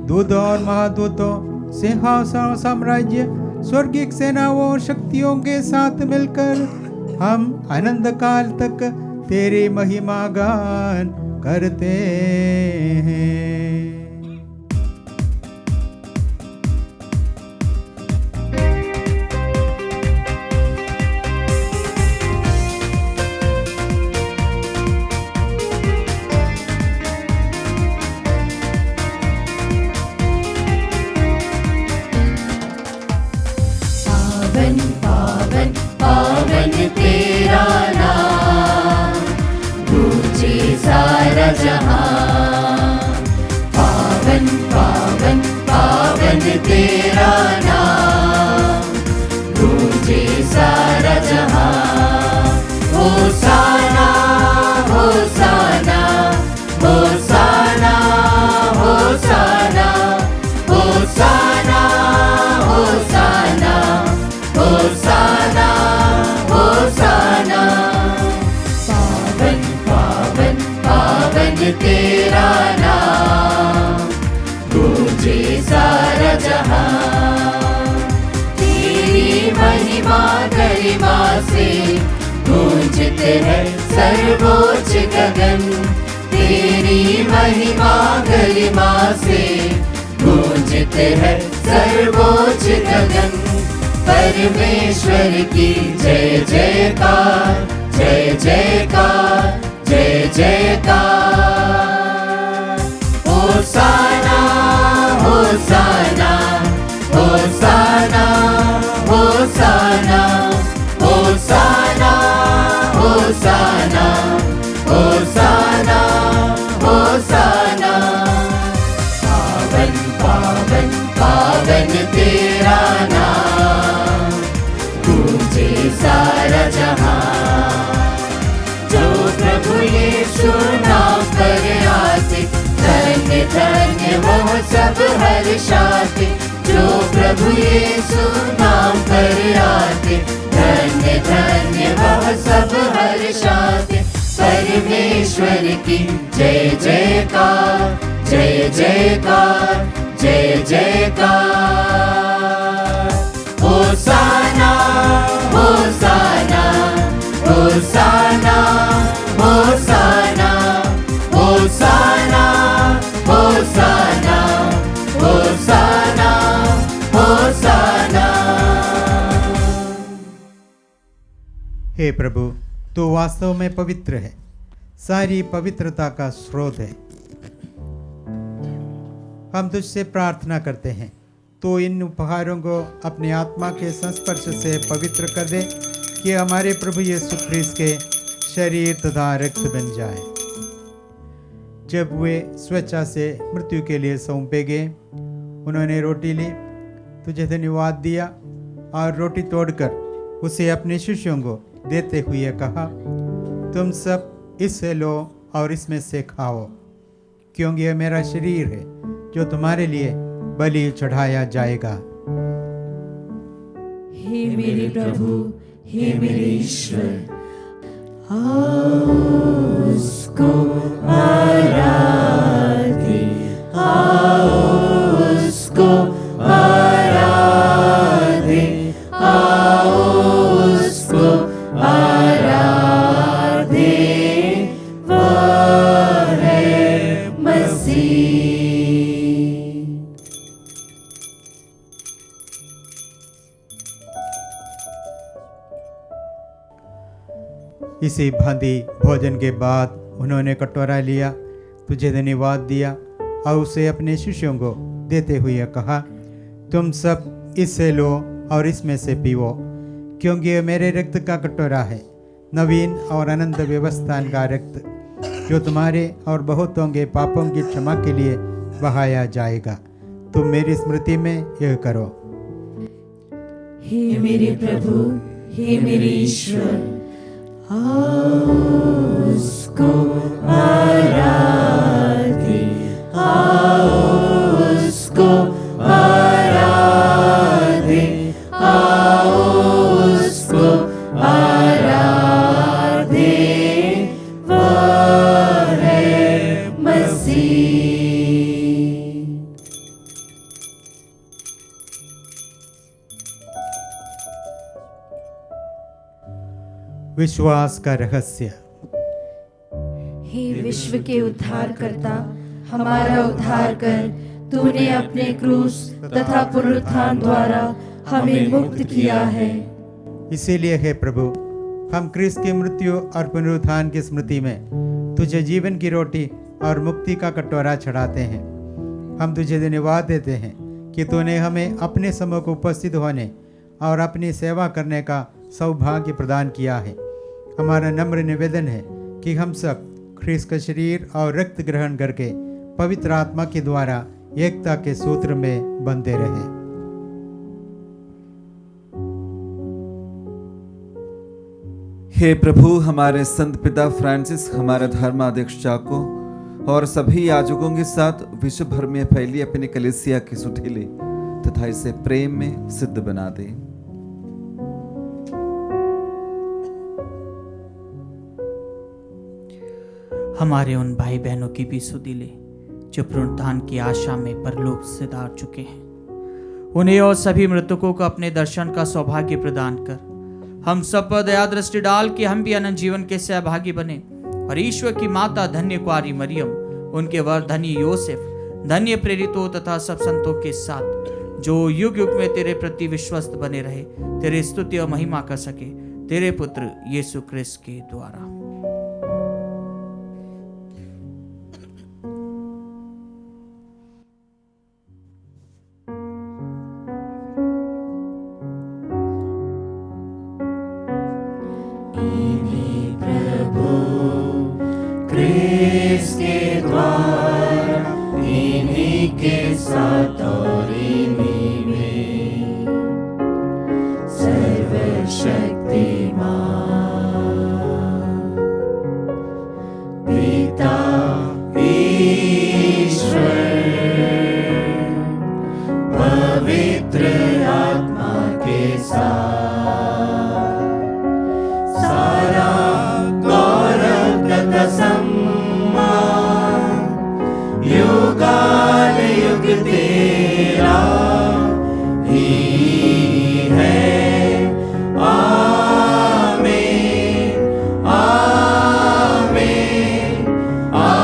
दूत और महादूतों, सिंहासन, साम्राज्य, स्वर्गीय सेनाओं और शक्तियों के साथ मिलकर हम अनंत काल तक तेरी महिमा गान करते हैं। पावन पावन पावन तेरा नाम, गूंजे सारा जहां। पावन पावन पावन तेरा नाम, गूंजे सारा जहां। होसाना होसाना होसाना होसाना होसाना होसाना होसाना होसाना। पावन पावन पावन तेरा नाम, गूंजे सारा जहां। तेरी महिमा गरिमा से गूंजते हैं सर्वोच्च गगन। तेरी महिमा गरिमा से गूंजते हैं सर्वोच्च गगन। परमेश्वर की जय जयकार, जय जयकार, जय जयकार। होसाना होसाना होसाना होसाना होसाना होसाना होसाना होसाना। पावन पावन पावन तेरा नाम, गूंजे सारा जहां। जो प्रभु यीशु नाम पर आते, धन्य धन्य वह सब हर्षाते। जो प्रभु यीशु नाम पर आते, धन्य धन्य वह सब हर्षाते। परमेश्वर की जय जयकार, जय जयकार, जय जयकार। होसाना होसाना होसाना होसाना होसाना होसाना होसाना होसाना। हे प्रभु, तू वास्तव में पवित्र है, सारी पवित्रता का स्रोत है। हम तुझसे प्रार्थना करते हैं, तो इन उपहारों को अपने आत्मा के संस्पर्श से पवित्र कर दे कि हमारे प्रभु यीशु ख्रीस्त के शरीर तथा रक्त बन जाए। जब वे स्वेच्छा से मृत्यु के लिए सौंपे गए, उन्होंने रोटी ली, तुझे धन्यवाद दिया और रोटी तोड़कर उसे अपने शिष्यों को देते हुए कहा, तुम सब इससे लो और इसमें से खाओ, क्योंकि यह मेरा शरीर है जो तुम्हारे लिए बलि चढ़ाया जाएगा। हे मेरे प्रभु, हे मेरे ईश्वर, उसको आराधे, उसको आराधे, उसको आराधे, वह है मसीह। इसी भांति भोजन के बाद उन्होंने कटोरा लिया, तुझे धन्यवाद दिया और उसे अपने शिष्यों को देते हुए कहा, तुम सब इससे लो और इसमें से पीवो, क्योंकि यह मेरे रक्त का कटोरा है, नवीन और अनंत व्यवस्थान का रक्त, जो तुम्हारे और बहुतों के पापों की क्षमा के लिए बहाया जाएगा। तुम मेरी स्मृति में यह करो। हे मेरे प्रभु, हे मेरे ईश्वर, उसको आराधे, उसको आराधे, उसको आराधे, वह है मसीह। विश्वास का रहस्य। हे विश्व के उद्धारकर्ता, हमारा उद्धार कर। तूने अपने क्रूस तथा पुनरुत्थान द्वारा हमें मुक्त किया है। इसीलिए हे प्रभु, हम क्रिस्त की मृत्यु और पुनरुत्थान की स्मृति में तुझे जीवन की रोटी और मुक्ति का कटोरा चढ़ाते हैं। हम तुझे धन्यवाद देते हैं कि तूने हमें अपने सम्मुख उपस्थित होने और अपनी सेवा करने का सौभाग्य प्रदान किया है। हमारा नम्र निवेदन है कि हम सब ख्रीस्त का शरीर और रक्त ग्रहण करके पवित्र आत्मा के द्वारा एकता के सूत्र में बंधे रहें। हे प्रभु, हमारे संत पिता फ्रांसिस, हमारे धर्माध्यक्ष चाको और सभी याजकों के साथ विश्व भर में फैली अपनी कलीसिया की सुठीले तथा इसे प्रेम में सिद्ध बना दे। हमारे उन भाई बहनों की भी सुधीले जो पुनरुत्थान की आशा में परलोक से धार चुके हैं, उन्हें और सभी मृतकों को अपने दर्शन का सौभाग्य प्रदान कर हम सब पर दया दृष्टि डाल के हम भी अनंत जीवन के सहभागी बने और ईश्वर की माता धन्य कुआरी मरियम, उनके वर धन्य योसेफ, धन्य प्रेरितों तथा सब संतों के साथ जो युग युग में तेरे प्रति विश्वस्त बने रहे, तेरे स्तुति और महिमा कर सके, तेरे पुत्र यीशु क्रिस्त के द्वारा। क्रिस्त के द्वारा, इन्हीं के साथ और इन्हीं में सर्वशक्तिमान पिता ईश्वर पवित्र आत्मा के साथ सारा गौरव तथा सम्मान युगाल युग तेरा ही है। आमीन, आमीन, आमीन,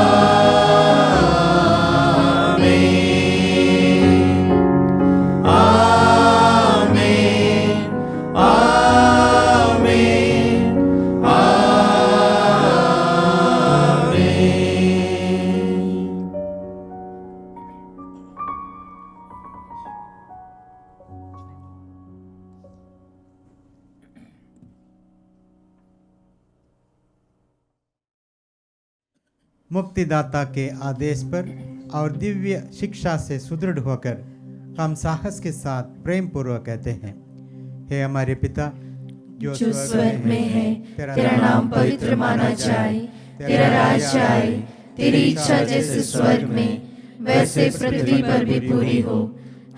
आमीन, आमीन, आमीन। मुक्तिदाता के आदेश पर और दिव्य शिक्षा से सुदृढ़ होकर हम साहस के साथ प्रेम पूर्वक कहते हैं, हे हमारे पिता जो स्वर्ग में है, तेरा नाम पवित्र माना जाए, तेरा राज्य आए, तेरी इच्छा जैसे स्वर्ग में वैसे पृथ्वी पर भी पूरी हो।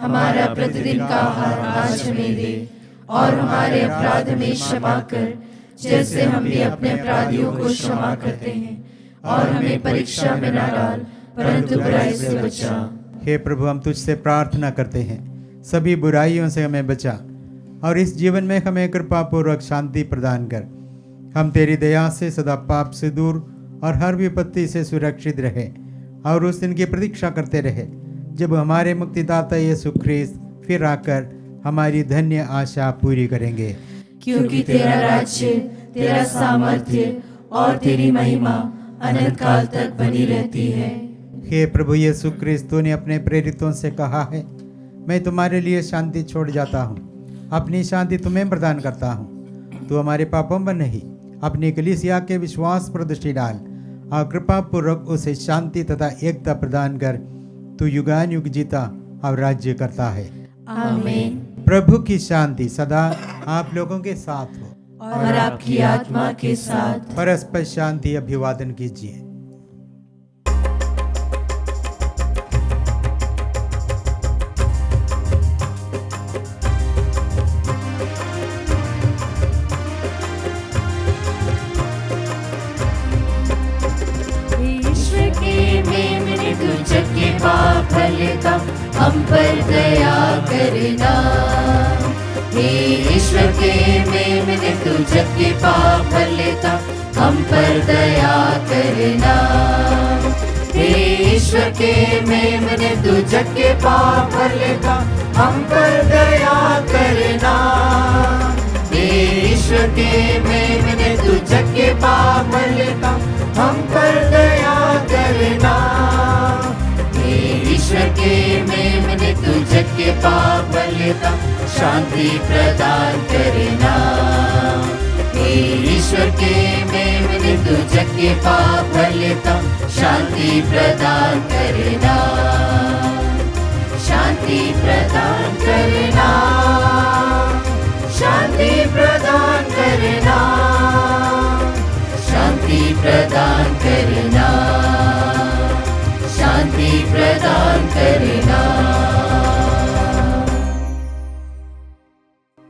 हमारा प्रतिदिन का आहार आज हमें दे, और हमारे अपराध में क्षमा कर जैसे हम भी अपने अपराधियों को क्षमा करते हैं, और हमें परीक्षा में न डाल परंतु बुराई से बचा। हे प्रभु, हम तुझसे प्रार्थना करते हैं, सभी बुराइयों से हमें बचा और इस जीवन में हमें कृपा पूर्वक शांति प्रदान कर। हम तेरी दया से सदा पाप से दूर और हर विपत्ति से सुरक्षित रहे और उस दिन की प्रतीक्षा करते रहे जब हमारे मुक्तिदाता यीशु ख्रीस्त फिर आकर हमारी धन्य आशा पूरी करेंगे। क्योंकि तेरा राज्य, तेरा सामर्थ्य और तेरी महिमा अनंत काल तक बनी रहती है। हे प्रभु यीशु ख्रीस्त, तूने अपने प्रेरितों से कहा है, मैं तुम्हारे लिए शांति छोड़ जाता हूँ, अपनी शांति तुम्हें प्रदान करता हूँ। तू हमारे पापों पर नहीं, अपनी कलीसिया के विश्वास पर दृष्टि डाल और कृपा पूर्वक उसे शांति तथा एकता प्रदान कर। तू युगान युग जीता और राज्य करता है। आमीन। प्रभु की शांति सदा आप लोगों के साथ हो और आपकी आत्मा के साथ। परस्पर शांति अभिवादन कीजिए। पाप हलता हम पर दया करना, हे ईश्वर के मेमने तू जग के पाप हलता हम पर दया करना, हे ईश्वर के मेमने तू जग के पाप हलता हम पर दया करना, हे ईश्वर के मेमने तू जग के पाप हलता हम पर दया करना, ईश्वर के मेमने तू जग के पाप लेता शांति प्रदान करना, ईश्वर के मेमने तू जग के पाप लेता शांति प्रदान करना, शांति प्रदान करना, शांति प्रदान करना, शांति प्रदान करना, शांति प्रदान करना।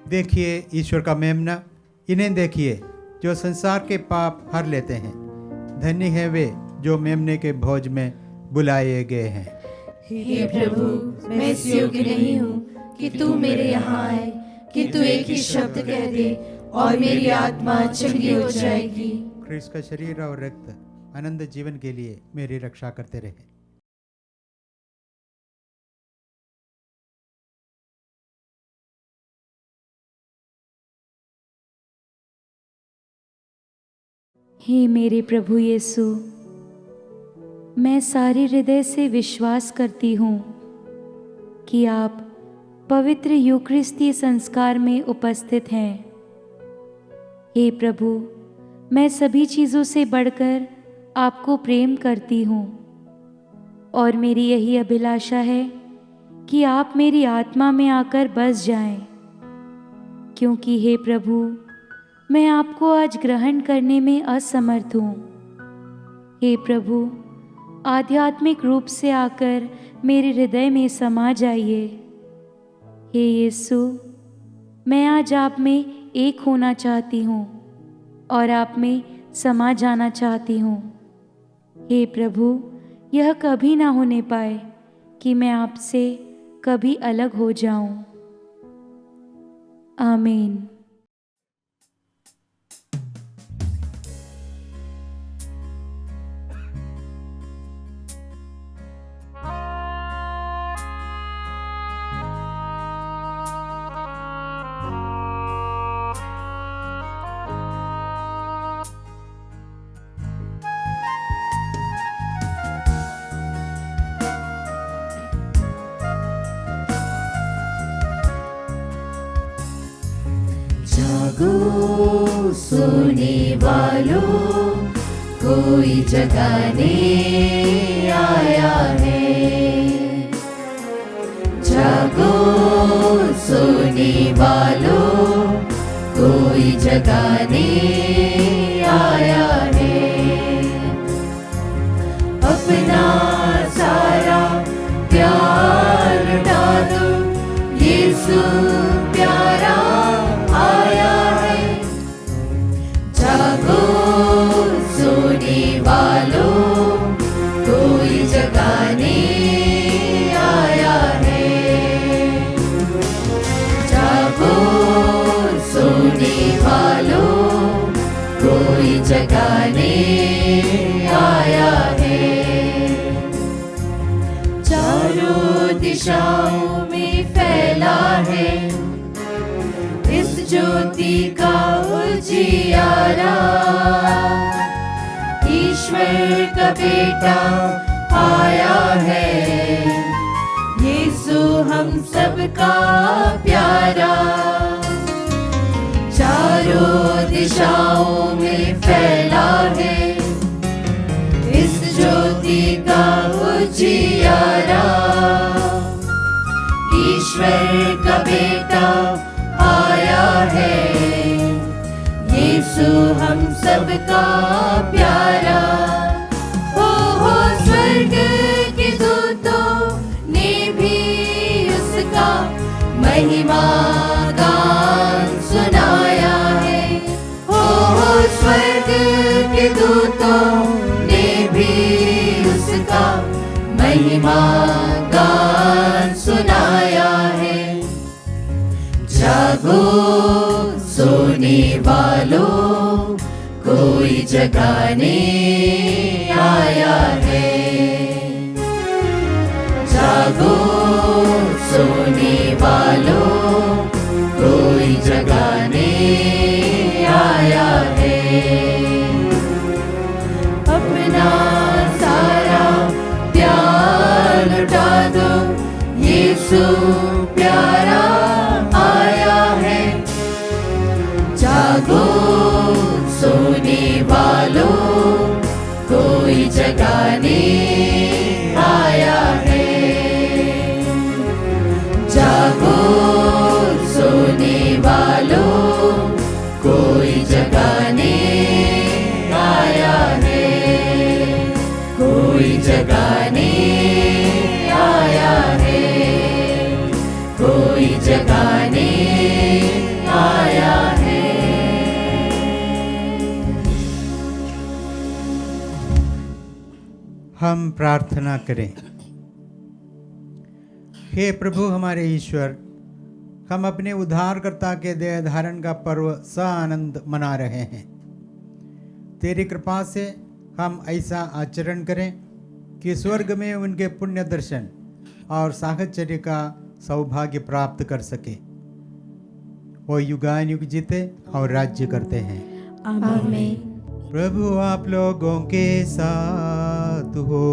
देखिए ईश्वर का मेमना, इन्हें देखिए जो संसार के पाप हर लेते हैं। धन्य है वे जो मेमने के भोज में बुलाए गए हैं। हे प्रभु, मैं इस योग्य नहीं हूँ कि तू मेरे यहाँ आए, कि तू एक ही शब्द कह दे और मेरी आत्मा चंगी हो जाएगी। ख्रीस्त का शरीर और रक्त आनंद जीवन के लिए मेरी रक्षा करते रहे। हे मेरे प्रभु यीशु, मैं सारे हृदय से विश्वास करती हूँ कि आप पवित्र यूकरिस्ती संस्कार में उपस्थित हैं। हे प्रभु, मैं सभी चीज़ों से बढ़कर आपको प्रेम करती हूँ और मेरी यही अभिलाषा है कि आप मेरी आत्मा में आकर बस जाएं, क्योंकि हे प्रभु, मैं आपको आज ग्रहण करने में असमर्थ हूँ। हे प्रभु, आध्यात्मिक रूप से आकर मेरे हृदय में समा जाइए। हे यीशु, मैं आज आप में एक होना चाहती हूँ और आप में समा जाना चाहती हूँ। हे प्रभु, यह कभी ना होने पाए कि मैं आपसे कभी अलग हो जाऊं। आमीन। जागो सोने वालों, कोई जगाने आया है। जागो सोने वालों, कोई जगाने आया है। अपना सारा प्यार लुटा दो, यीशु प्यारा आया है। जागो सोने वालों, कोई जगाने आया है। जागो सोने वालों, कोई जगाने आया है। चारों दिशाओं में फैला है इस ज्योति का उजियारा। ईश्वर का बेटा आया है, यीशु हम सबका प्यारा। चारों दिशाओं में फैला है इस ज्योति का उजियारा। ईश्वर का बेटा आया है, यीशु हम सबका प्यारा। हो स्वर्ग के दूतों ने भी उसका महिमा गान सुनाया है। हो स्वर्ग के दूतों ने भी उसका महिमा गान सुनाया है। जागो सोने वालों, कोई जगाने आया है। जागो सोने वालों, कोई जगाने आया है। अपना सारा प्यार लुटा दो, यीशु प्यारा आया है। जागो सोने वालों, कोई जगाने आया है। जागो सोने वालों, कोई जगाने आया है। कोई जगाने आया है। कोई जगाने आया है। हम प्रार्थना करें। हे प्रभु हमारे ईश्वर, हम अपने उद्धारकर्ता के देह धारण का पर्व सानंद मना रहे हैं। तेरी कृपा से हम ऐसा आचरण करें कि स्वर्ग में उनके पुण्य दर्शन और साहचर्य का सौभाग्य प्राप्त कर सके। वो युगानुयुग जीते और राज्य करते हैं। आमीन। प्रभु आप लोगों के साथ हो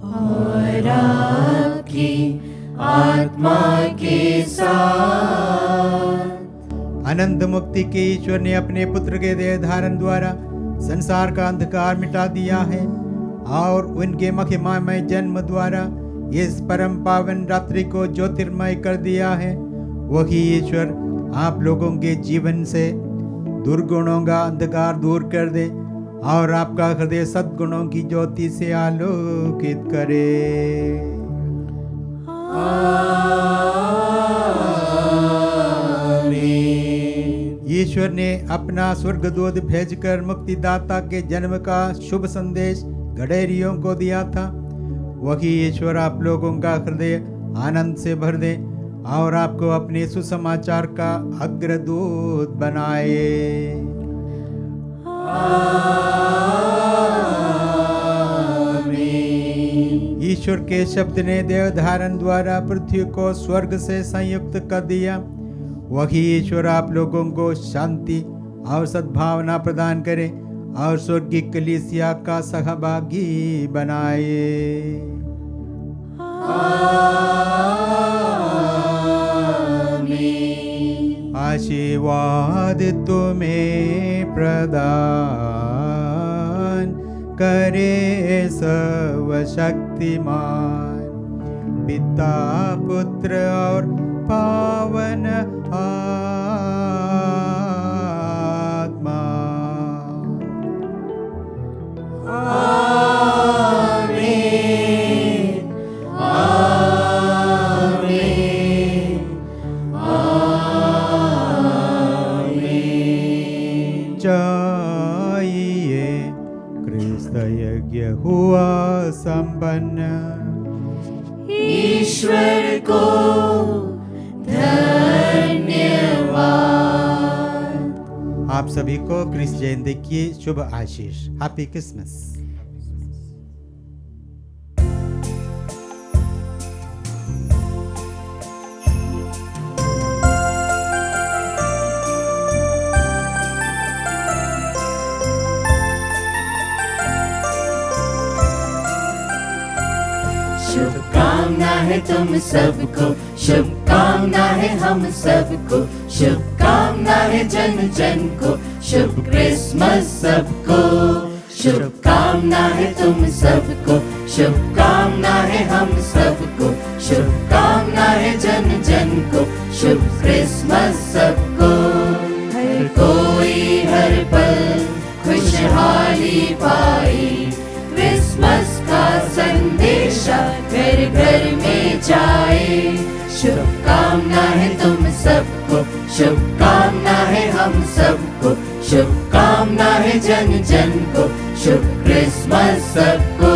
और आपकी आत्मा के साथ। अनंत मुक्ति के ईश्वर ने अपने पुत्र के देह धारण द्वारा संसार का अंधकार मिटा दिया है और उनके महिमामय जन्म द्वारा इस परम पावन रात्रि को ज्योतिर्मय कर दिया है। वही ईश्वर आप लोगों के जीवन से दुर्गुणों का अंधकार दूर कर दे और आपका हृदय सद्गुणों की ज्योति से आलोकित करे। ईश्वर ने अपना स्वर्गदूत भेजकर मुक्तिदाता के जन्म का शुभ संदेश गडेरियों को दिया था। वही ईश्वर आप लोगों का हृदय आनंद से भर दे और आपको अपने सुसमाचार का अग्रदूत बनाए। ईश्वर के शब्द ने देह धारण द्वारा पृथ्वी को स्वर्ग से संयुक्त कर दिया। वही ईश्वर आप लोगों को शांति और सद्भावना प्रदान करे और स्वर्गीय कलीसिया का सहभागी बनाए। आशीर्वाद तुम्हें प्रदान करे सर्वशक्तिमान, पिता पुत्र और पावन आत्मा। आमीन, आमीन, आमीन। जाइए, क्रिस्त यज्ञ हुआ संपन्न। ईश्वर को धन्यवाद। आप सभी को क्रिस्त जयंती की शुभ आशीष। Happy Christmas. शुभकामना है तुम सबको, शुभकामना है हम सबको, शुभकामना है जन जन को, शुभ क्रिसमस सबको। शुभकामना है तुम सबको, शुभकामना है हम सबको, शुभकामना है जन जन को, शुभ क्रिसमस सबको। हर कोई हर पल खुशहाली पाए, क्रिसमस का संदेशा घर घर में जाए। शुभकामना है तुम सबको, शुभकामना है हम सबको, शुभकामना है जन जन को, शुभ क्रिसमस सबको।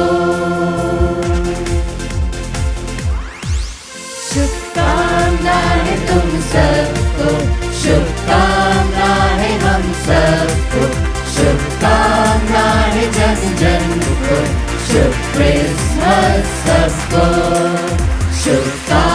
शुभकामना है तुम सबको, शुभकामना है हम सबको, शुभकामना है जन जन को, शुभ क्रिसमस सबको। शुभकामना